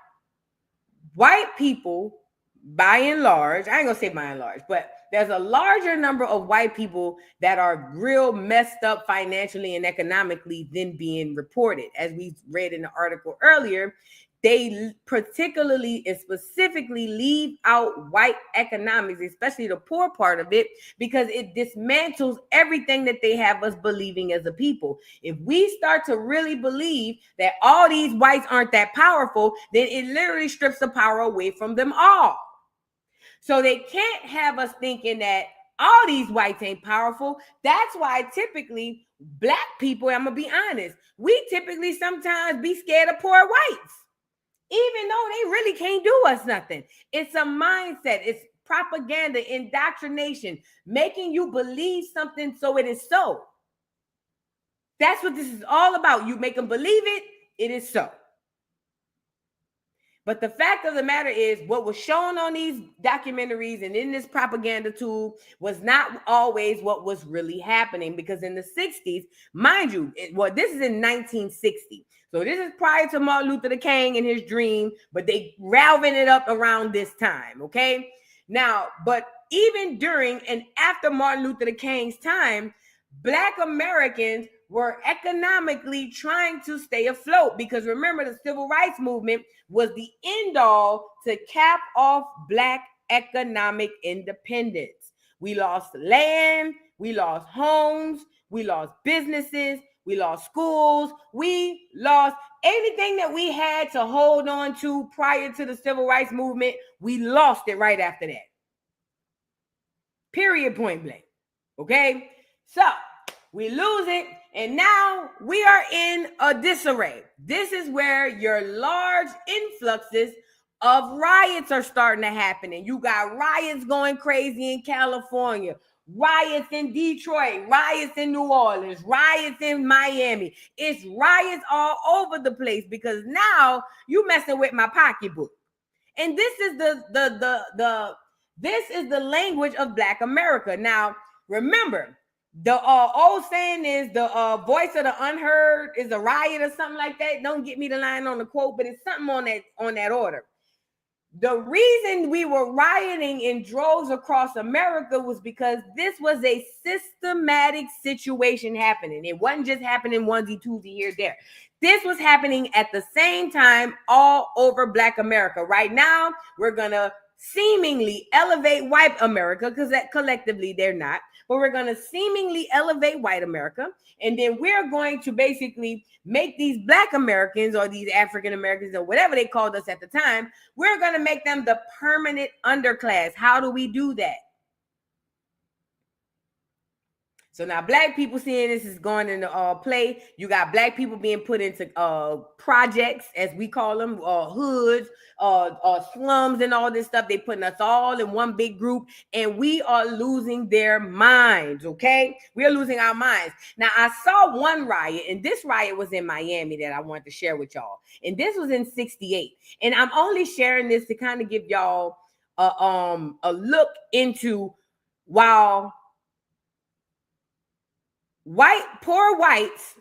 white people, by and large, I ain't gonna say by and large, but there's a larger number of white people that are real messed up financially and economically than being reported. As we read in the article earlier, they particularly and specifically leave out white economics, especially the poor part of it, because it dismantles everything that they have us believing as a people. If we start to really believe that all these whites aren't that powerful, then it literally strips the power away from them all. So they can't have us thinking that all these whites ain't powerful. That's why typically black people, I'm gonna be honest, we typically sometimes be scared of poor whites, even though they really can't do us nothing. It's a mindset. It's propaganda, indoctrination, making you believe something so it is so. That's what this is all about. You make them believe it, it is so. But the fact of the matter is, what was shown on these documentaries and in this propaganda tool was not always what was really happening, because in the 60s, mind you, this is in 1960. So this is prior to Martin Luther King and his dream, but they rallying it up around this time, okay? Now, but even during and after Martin Luther King's time, Black Americans were economically trying to stay afloat, because remember, the civil rights movement was the end all to cap off Black economic independence. We lost land, we lost homes, we lost businesses, we lost schools, we lost anything that we had to hold on to prior to the civil rights movement. We lost it right after that. Period, point blank. Okay? So we lose it, and now we are in a disarray. This is where your large influxes of riots are starting to happen. And you got riots going crazy in California, riots in Detroit, riots in New Orleans, riots in Miami. It's riots all over the place, because now you messing with my pocketbook. And this is this is the language of Black America. Now, remember, the old saying is the voice of the unheard is a riot or something like that. Don't get me the line on the quote, but it's something on that order. The reason we were rioting in droves across America was because this was a systematic situation happening. It wasn't just happening onesie, twosie here, there. This was happening at the same time all over Black America. Right now, we're going to seemingly elevate white America, because that collectively they're not, but we're going to seemingly elevate white America. And then we're going to basically make these Black Americans or these African Americans or whatever they called us at the time, we're going to make them the permanent underclass. How do we do that? So now Black people seeing this is going into play. You got Black people being put into projects, as we call them, hoods, slums and all this stuff. They putting us all in one big group, and we are losing their minds, okay? We're losing our minds. Now, I saw one riot, and this riot was in Miami that I wanted to share with y'all. And this was in 68. And I'm only sharing this to kind of give y'all a look into while poor whites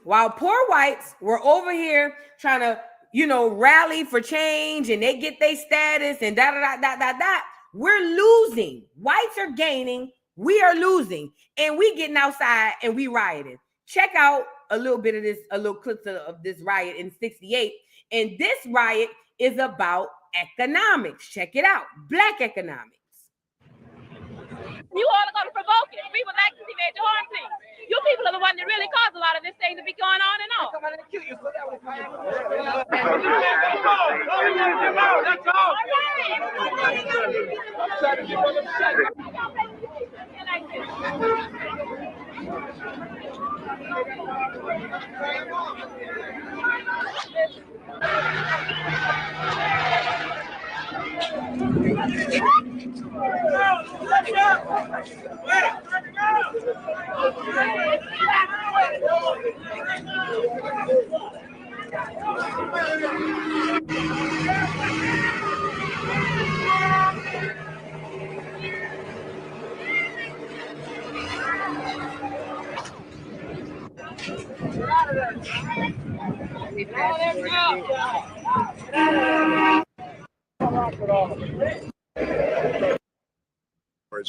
were over here trying to, rally for change, and they get their status and we're losing. Whites are gaining, we are losing, and we getting outside and we rioting. Check out a little bit of this, a little clip of this riot in 68. And this riot is about economics. Check it out. Black economics. You all are going to provoke it. We would like to see major harm to you. You people are the ones that really cause a lot of this thing to be going on and on.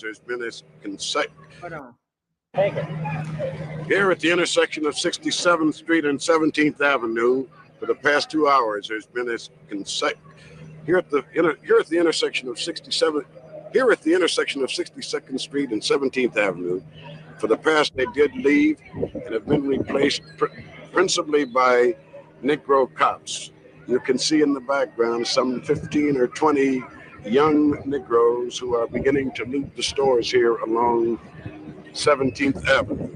There's been this here at the intersection of 67th Street and 17th Avenue for the past 2 hours. There's been this here at the intersection of 62nd Street and 17th Avenue. For the past, they did leave and have been replaced principally by Negro cops. You can see in the background some 15 or 20 young Negroes who are beginning to loot the stores here along 17th Avenue.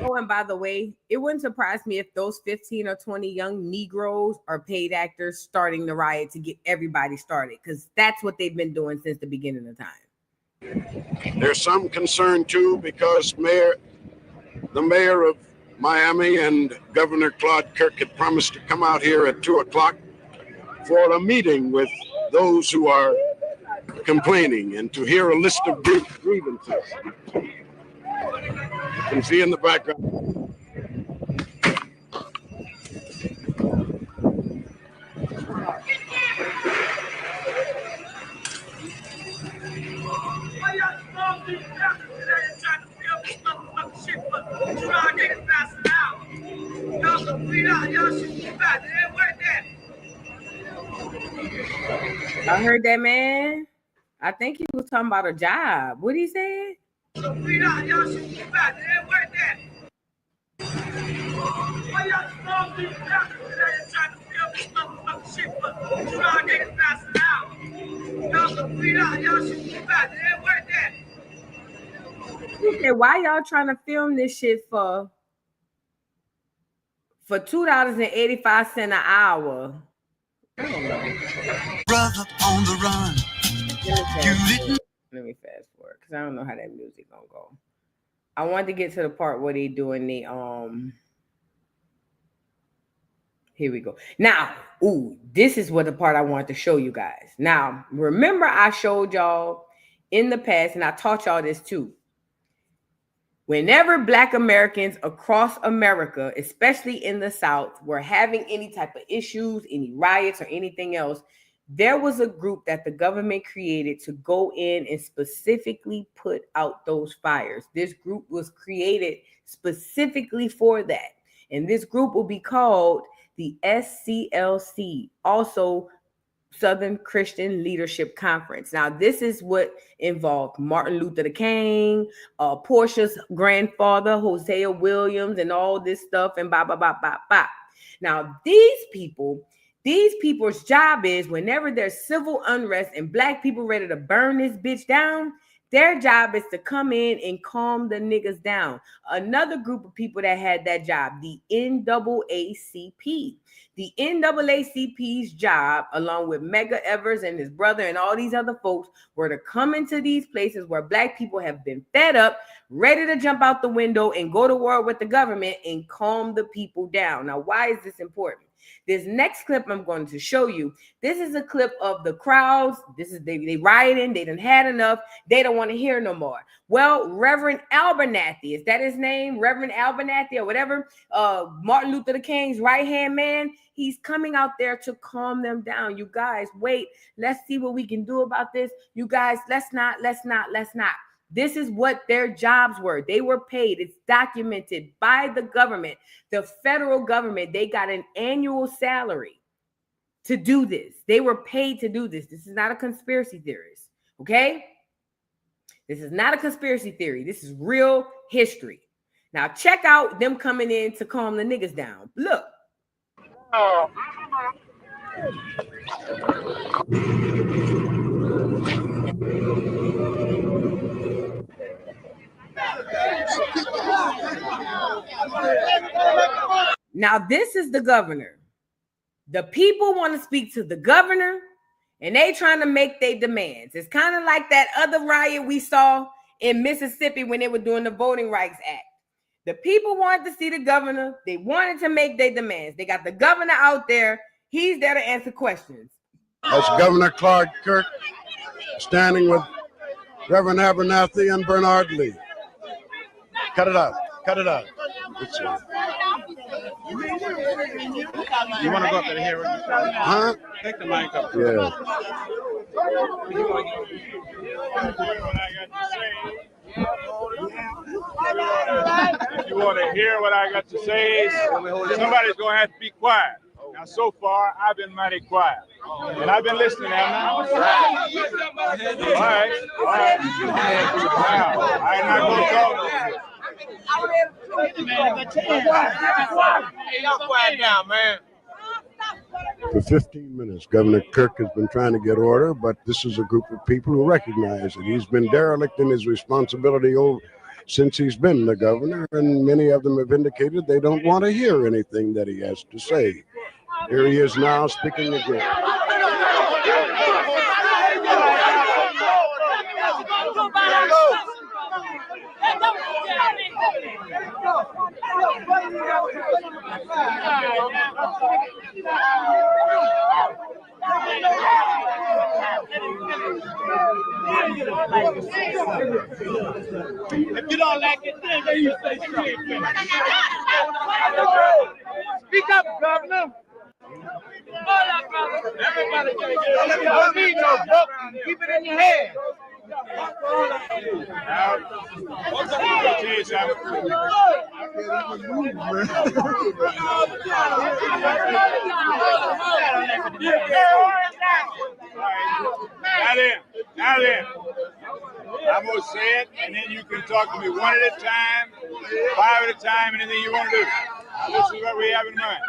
Oh, and by the way, it wouldn't surprise me if those 15 or 20 young Negroes are paid actors starting the riot to get everybody started, because that's what they've been doing since the beginning of time. There's some concern too, because the mayor of Miami and Governor Claude Kirk had promised to come out here at 2 o'clock for a meeting with those who are complaining and to hear a list of grievances. You can see in the background. I heard that, man. I think he was talking about a job. What he said? He said, why y'all trying to film this shit for $2.85 an hour? Brother on the run. Let me fast forward because I don't know how that music gonna go. I wanted to get to the part where they doing the here we go. Now, this is what the part I wanted to show you guys. Now, remember I showed y'all in the past, and I taught y'all this too. Whenever Black Americans across America, especially in the South, were having any type of issues, any riots or anything else, there was a group that the government created to go in and specifically put out those fires. This group was created specifically for that. And this group will be called the SCLC, also Southern Christian Leadership Conference. Now, this is what involved Martin Luther King, Portia's grandfather, Hosea Williams, and all this stuff, and blah, blah, blah, blah, blah. Now, these people's job is whenever there's civil unrest and black people ready to burn this bitch down, their job is to come in and calm the niggas down. Another group of people that had that job, the NAACP. The NAACP's job, along with Medgar Evers and his brother and all these other folks, were to come into these places where black people have been fed up, ready to jump out the window and go to war with the government and calm the people down. Now, why is this important? This next clip I'm going to show you, this is a clip of the crowds. This is they rioting. They done had enough. They don't want to hear no more. Well, Reverend Abernathy, is that his name? Reverend Abernathy or whatever, Martin Luther King's right-hand man, he's coming out there to calm them down. You guys, wait, let's see what we can do about this. You guys, let's not. This is what their jobs were. They were paid. It's documented by the government, the federal government. They got an annual salary to do this. They were paid to do this. This is not a conspiracy theorist, okay? This is not a conspiracy theory. This is real history. Now, check out them coming in to calm the niggas down. Look. Now, this is the governor. The people want to speak to the governor, and they trying to make their demands. It's kind of like that other riot we saw in Mississippi when they were doing the Voting Rights Act. The people wanted to see the governor. They wanted to make their demands. They got the governor out there. He's there to answer questions. That's Governor Clark Kirk standing with Reverend Abernathy and Bernard Lee. Cut it out. Cut it out. You want to go up there to hear it? Huh? Take the mic up. Yeah. If you want to hear what I got to say, somebody's going to have to be quiet. Now, so far, I've been mighty quiet. And I've been listening now. All right. Now, I'm not going to talk. Quiet down, man. For 15 minutes, Governor Kirk has been trying to get order, but this is a group of people who recognize that he's been derelict in his responsibility since he's been the governor, and many of them have indicated they don't want to hear anything that he has to say. Here he is now speaking again. If you don't like it, then you say straight. Speak up, Governor. Everybody don't need no book. Keep it in your head. Now then, I'm going to say it, and then you can talk to me one at a time, 5 at a time, and anything you want to do. This is what we have in mind.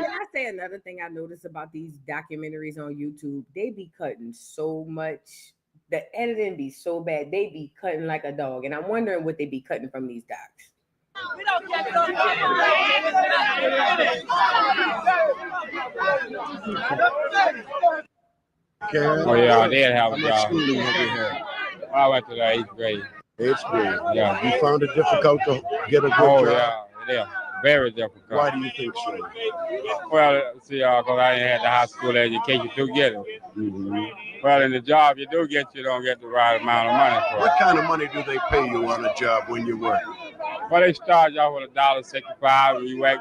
I say another thing I notice about these documentaries on YouTube, they be cutting so much. The editing be so bad. They be cutting like a dog. And I'm wondering what they be cutting from these docs. Oh, yeah, I did have a job. I went to the 8th grade. 8th grade. Yeah. You found it difficult to get a good job? Yeah, it is. Very difficult. Why do you think so? Well, see, because I ain't had the high school education to get it. Mm-hmm. Well, in the job you do get, you don't get the right amount of money for it. What kind of money do they pay you on a job when you work? Well, they start you off with $1.65 and you work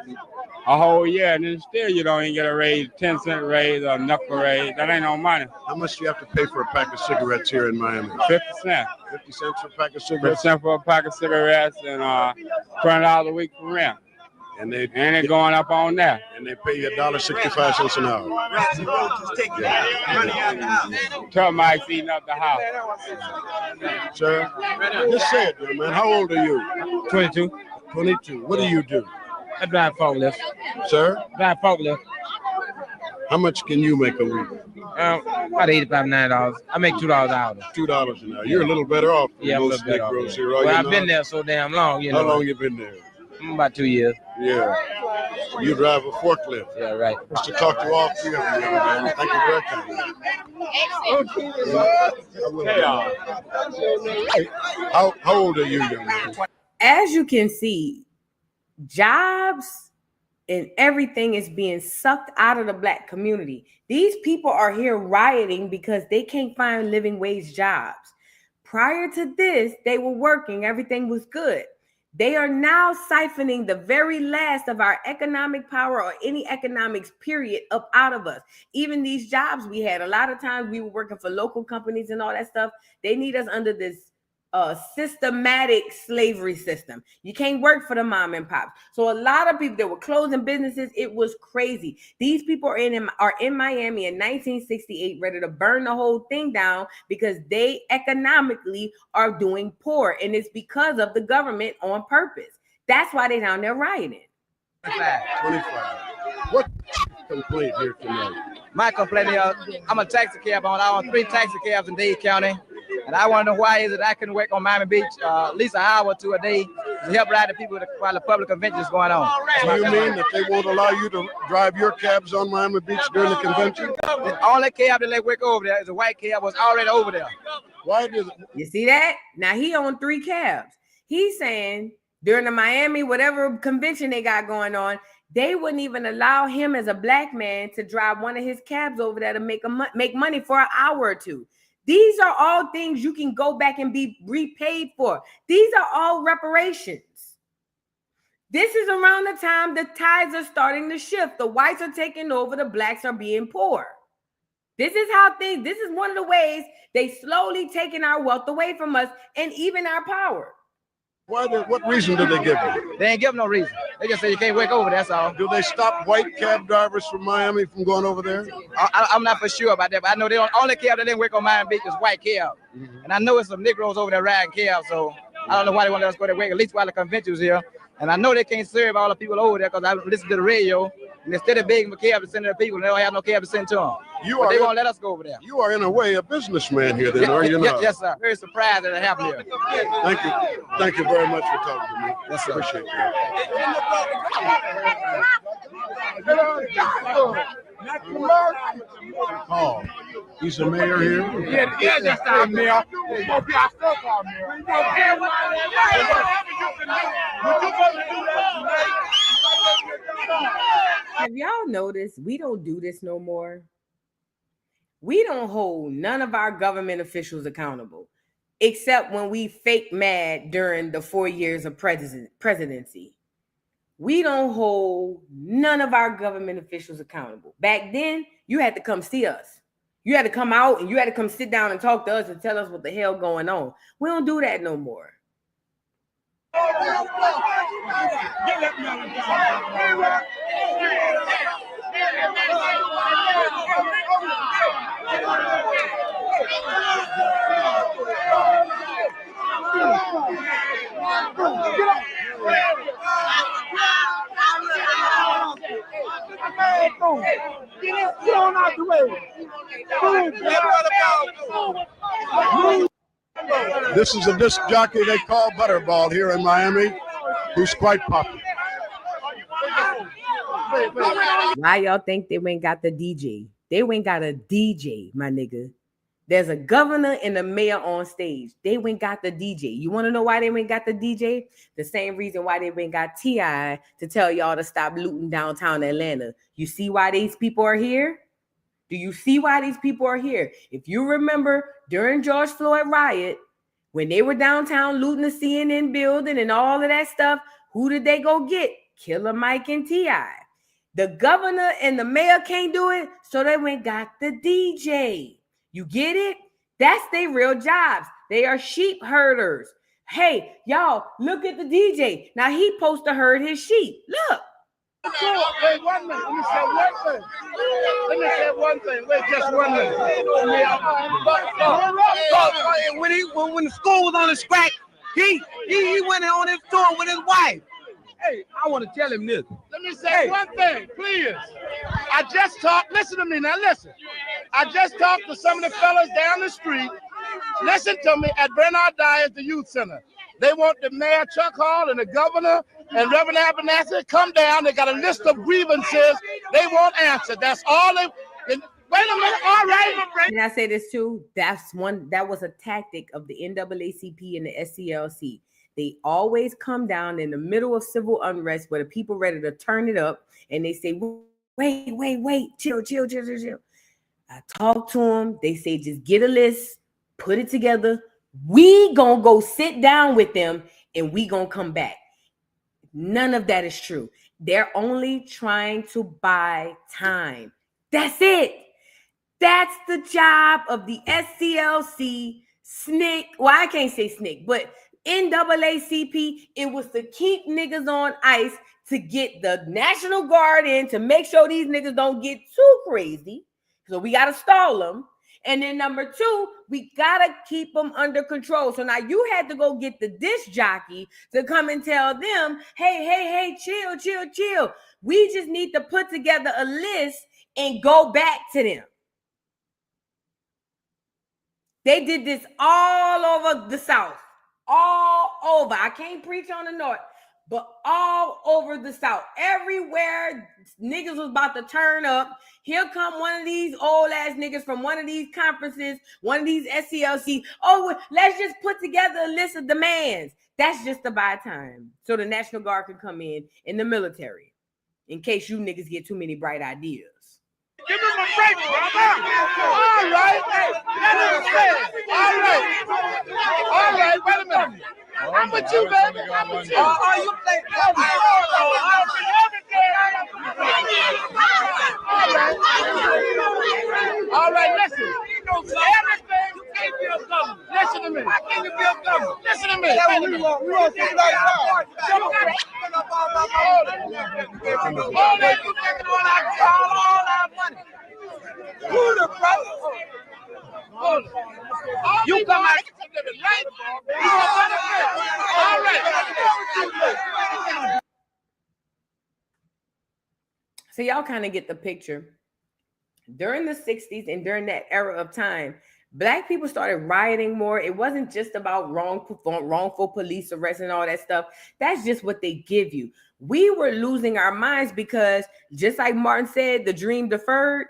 a whole year, and then still you don't even get a raise, 10-cent raise or a knuckle raise. That ain't no money. How much do you have to pay for a pack of cigarettes here in Miami? 50 cents. 50 cents for a pack of 50 cigarettes? cents for a pack of cigarettes and $20 a week for rent. And it's going up on that. And they pay you $1.65 an hour. Tell Mike's eating up the house. Sir, just say it, young man. How old are you? 22. 22. What do you do? I drive forklift. Sir? Drive forklift. How much can you make a week? About $85, $90. I make $2 an hour. $2 an hour. You're a little better off than Yeah, I'm a most little better Negroes off. here, are Well, you I've not? been there so damn long, you know. How long you been there? About 2 years. Yeah. You drive a forklift. Yeah, right. Just to talk to all three of you, young man. Thank you very much. How old are you, young man? As you can see, jobs and everything is being sucked out of the Black community. These people are here rioting because they can't find living wage jobs. Prior to this, they were working, everything was good. They are now siphoning the very last of our economic power or any economics period up out of us. Even these jobs we had, a lot of times we were working for local companies and all that stuff. They need us under this systematic slavery system. You can't work for the mom and pops. So a lot of people that were closing businesses, it was crazy. These people are in Miami in 1968, ready to burn the whole thing down because they economically are doing poor, and it's because of the government on purpose. That's why they're down there rioting. 25. What complaint here tonight? My complaint is I'm a taxi cab owner. I own 3 taxi cabs in Dade County. And I want to know why is it I can work on Miami Beach at least an hour or two a day to help ride the people while the public convention is going on. Do you mean that they won't allow you to drive your cabs on Miami Beach during the convention? The only cab that let work over there is a white cab was already over there. Why does it? You see that? Now he owned 3 cabs. He's saying during the Miami, whatever convention they got going on, they wouldn't even allow him as a Black man to drive one of his cabs over there to make money for an hour or two. These are all things you can go back and be repaid for. These are all reparations. This is around the time the tides are starting to shift. The whites are taking over, the Blacks are being poor. This is one of the ways they slowly taking our wealth away from us and even our power. What reason did they give you? They ain't give no reason. They just say you can't work over, that's all. Do they stop white cab drivers from Miami from going over there? I'm not for sure about that, but I know the only cab that didn't work on Miami Beach is white cab. And I know it's some Negroes over there riding cab, so I don't know why they want us to go to work, at least while the convention's here. And I know they can't serve all the people over there because I listen to the radio, and instead of begging for cab to send to the people, they don't have no cab to send to them. They won't let us go over there. You are, in a way, a businessman here, then, are you not? Yes, sir. Very surprised that it happened here. Thank you. Thank you very much for talking to me. Yes, sir. Appreciate that. Oh, he's the mayor here? Yeah, just our mayor. Have y'all noticed we don't do this no more? We don't hold none of our government officials accountable, except when we fake mad during the 4 years of presidency. We don't hold none of our government officials accountable. Back then, you had to come see us. You had to come out and you had to come sit down and talk to us and tell us what the hell going on. We don't do that no more. Get on out the way. This is a disc jockey they call Butterball here in Miami, who's quite popular. Why y'all think they went got the DJ? They went got a DJ, my nigga. There's a governor and a mayor on stage. They went got the DJ. You want to know why they went got the DJ? The same reason why they went got T.I. to tell y'all to stop looting downtown Atlanta. You see why these people are here? Do you see why these people are here? If you remember during George Floyd riot, when they were downtown looting the CNN building and all of that stuff, who did they go get? Killer Mike and T.I. The governor and the mayor can't do it, so they went got the DJ. You get it? That's their real jobs. They are sheep herders. Hey, y'all, look at the DJ. Now he supposed to herd his sheep. Look. Wait 1 minute. Let me say one thing. Wait just 1 minute. When the school was on the scratch, he went on his tour with his wife. Hey, I want to tell him this. Let me say one thing, please. I just talked. Listen to me now. Listen. I just talked to some of the fellas down the street. Listen to me at Bernard Dyer's, the youth center. They want the mayor Chuck Hall and the governor and Reverend Abernathy come down. They got a list of grievances they want answered. That's all they. Wait a minute. All right. Can I say this too? That was a tactic of the NAACP and the SCLC. They always come down in the middle of civil unrest where the people ready to turn it up, and they say, wait, chill. I talk to them. They say, just get a list, put it together. We gonna go sit down with them, and we gonna come back. None of that is true. They're only trying to buy time. That's it. That's the job of the SCLC, SNCC. Well, I can't say SNCC, but NAACP. It was to keep niggas on ice, to get the National Guard in, to make sure these niggas don't get too crazy. So we got to stall them. And then number two, we got to keep them under control. So now you had to go get the disc jockey to come and tell them, hey, chill. We just need to put together a list and go back to them. They did this all over the South. All over. I can't preach on the North, but all over the South. Everywhere niggas was about to turn up. Here come one of these old ass niggas from one of these conferences, one of these SCLC. Oh, let's just put together a list of demands. That's just to buy time so the National Guard can come in the military in case you niggas get too many bright ideas. Give him a break, brother. All right. All right. Wait a minute. I'm with you, baby. I'm with you. You think all right, listen. Everything you can't be a government. Listen to me. Why can't you be a government? Listen to me. We want to like all that you taking all our money. Who the brother? You come out right? All right. So y'all kind of get the picture. During the 60s and during that era of time, Black people started rioting more. It wasn't just about wrongful police arrests and all that stuff. That's just what they give you. We were losing our minds because, just like Martin said, the dream deferred.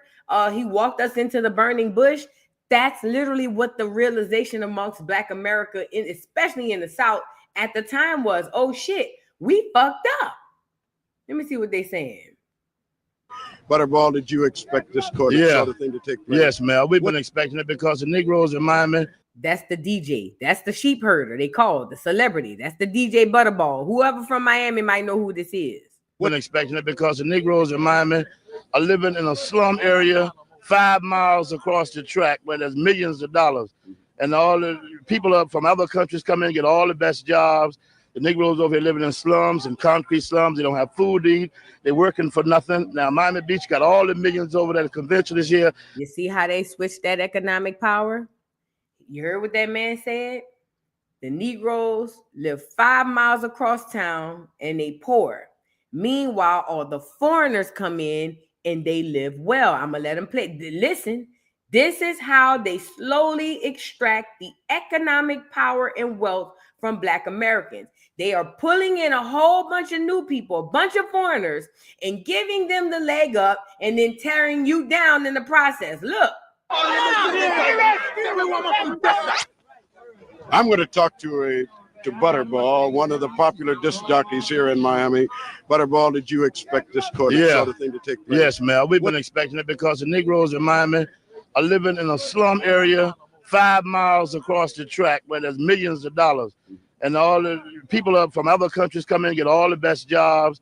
He walked us into the burning bush. That's literally what the realization amongst Black America, especially in the South, at the time was. Oh shit, we fucked up. Let me see what they're saying. Butterball, did you expect this sort of thing to take place? Yes, man. We've been expecting it because the Negroes in Miami. That's the DJ. That's the sheep herder. They call the celebrity. That's the DJ Butterball. Whoever from Miami might know who this is. We've been expecting it because the Negroes in Miami are living in a slum area 5 miles across the track where there's millions of dollars. And all the people up from other countries come in and get all the best jobs. The Negroes over here living in slums and concrete slums. They don't have food to eat. They're working for nothing. Now, Miami Beach got all the millions over there at the convention this year. You see how they switched that economic power? You heard what that man said? The Negroes live 5 miles across town and they poor. Meanwhile, all the foreigners come in and they live well. I'm going to let them play. Listen, this is how they slowly extract the economic power and wealth from Black Americans. They are pulling in a whole bunch of new people, a bunch of foreigners, and giving them the leg up and then tearing you down in the process. Look. I'm going to talk to Butterball, one of the popular disc jockeys here in Miami. Butterball, did you expect this sort of thing to take place? Yes, man. We've been expecting it because the Negroes in Miami are living in a slum area 5 miles across the track where there's millions of dollars. And all the people up from other countries come in and get all the best jobs.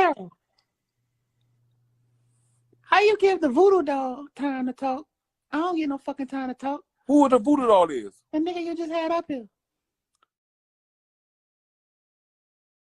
Carol, how you give the voodoo doll time to talk? I don't get no fucking time to talk. Who the voodoo doll is? The nigga you just had up here.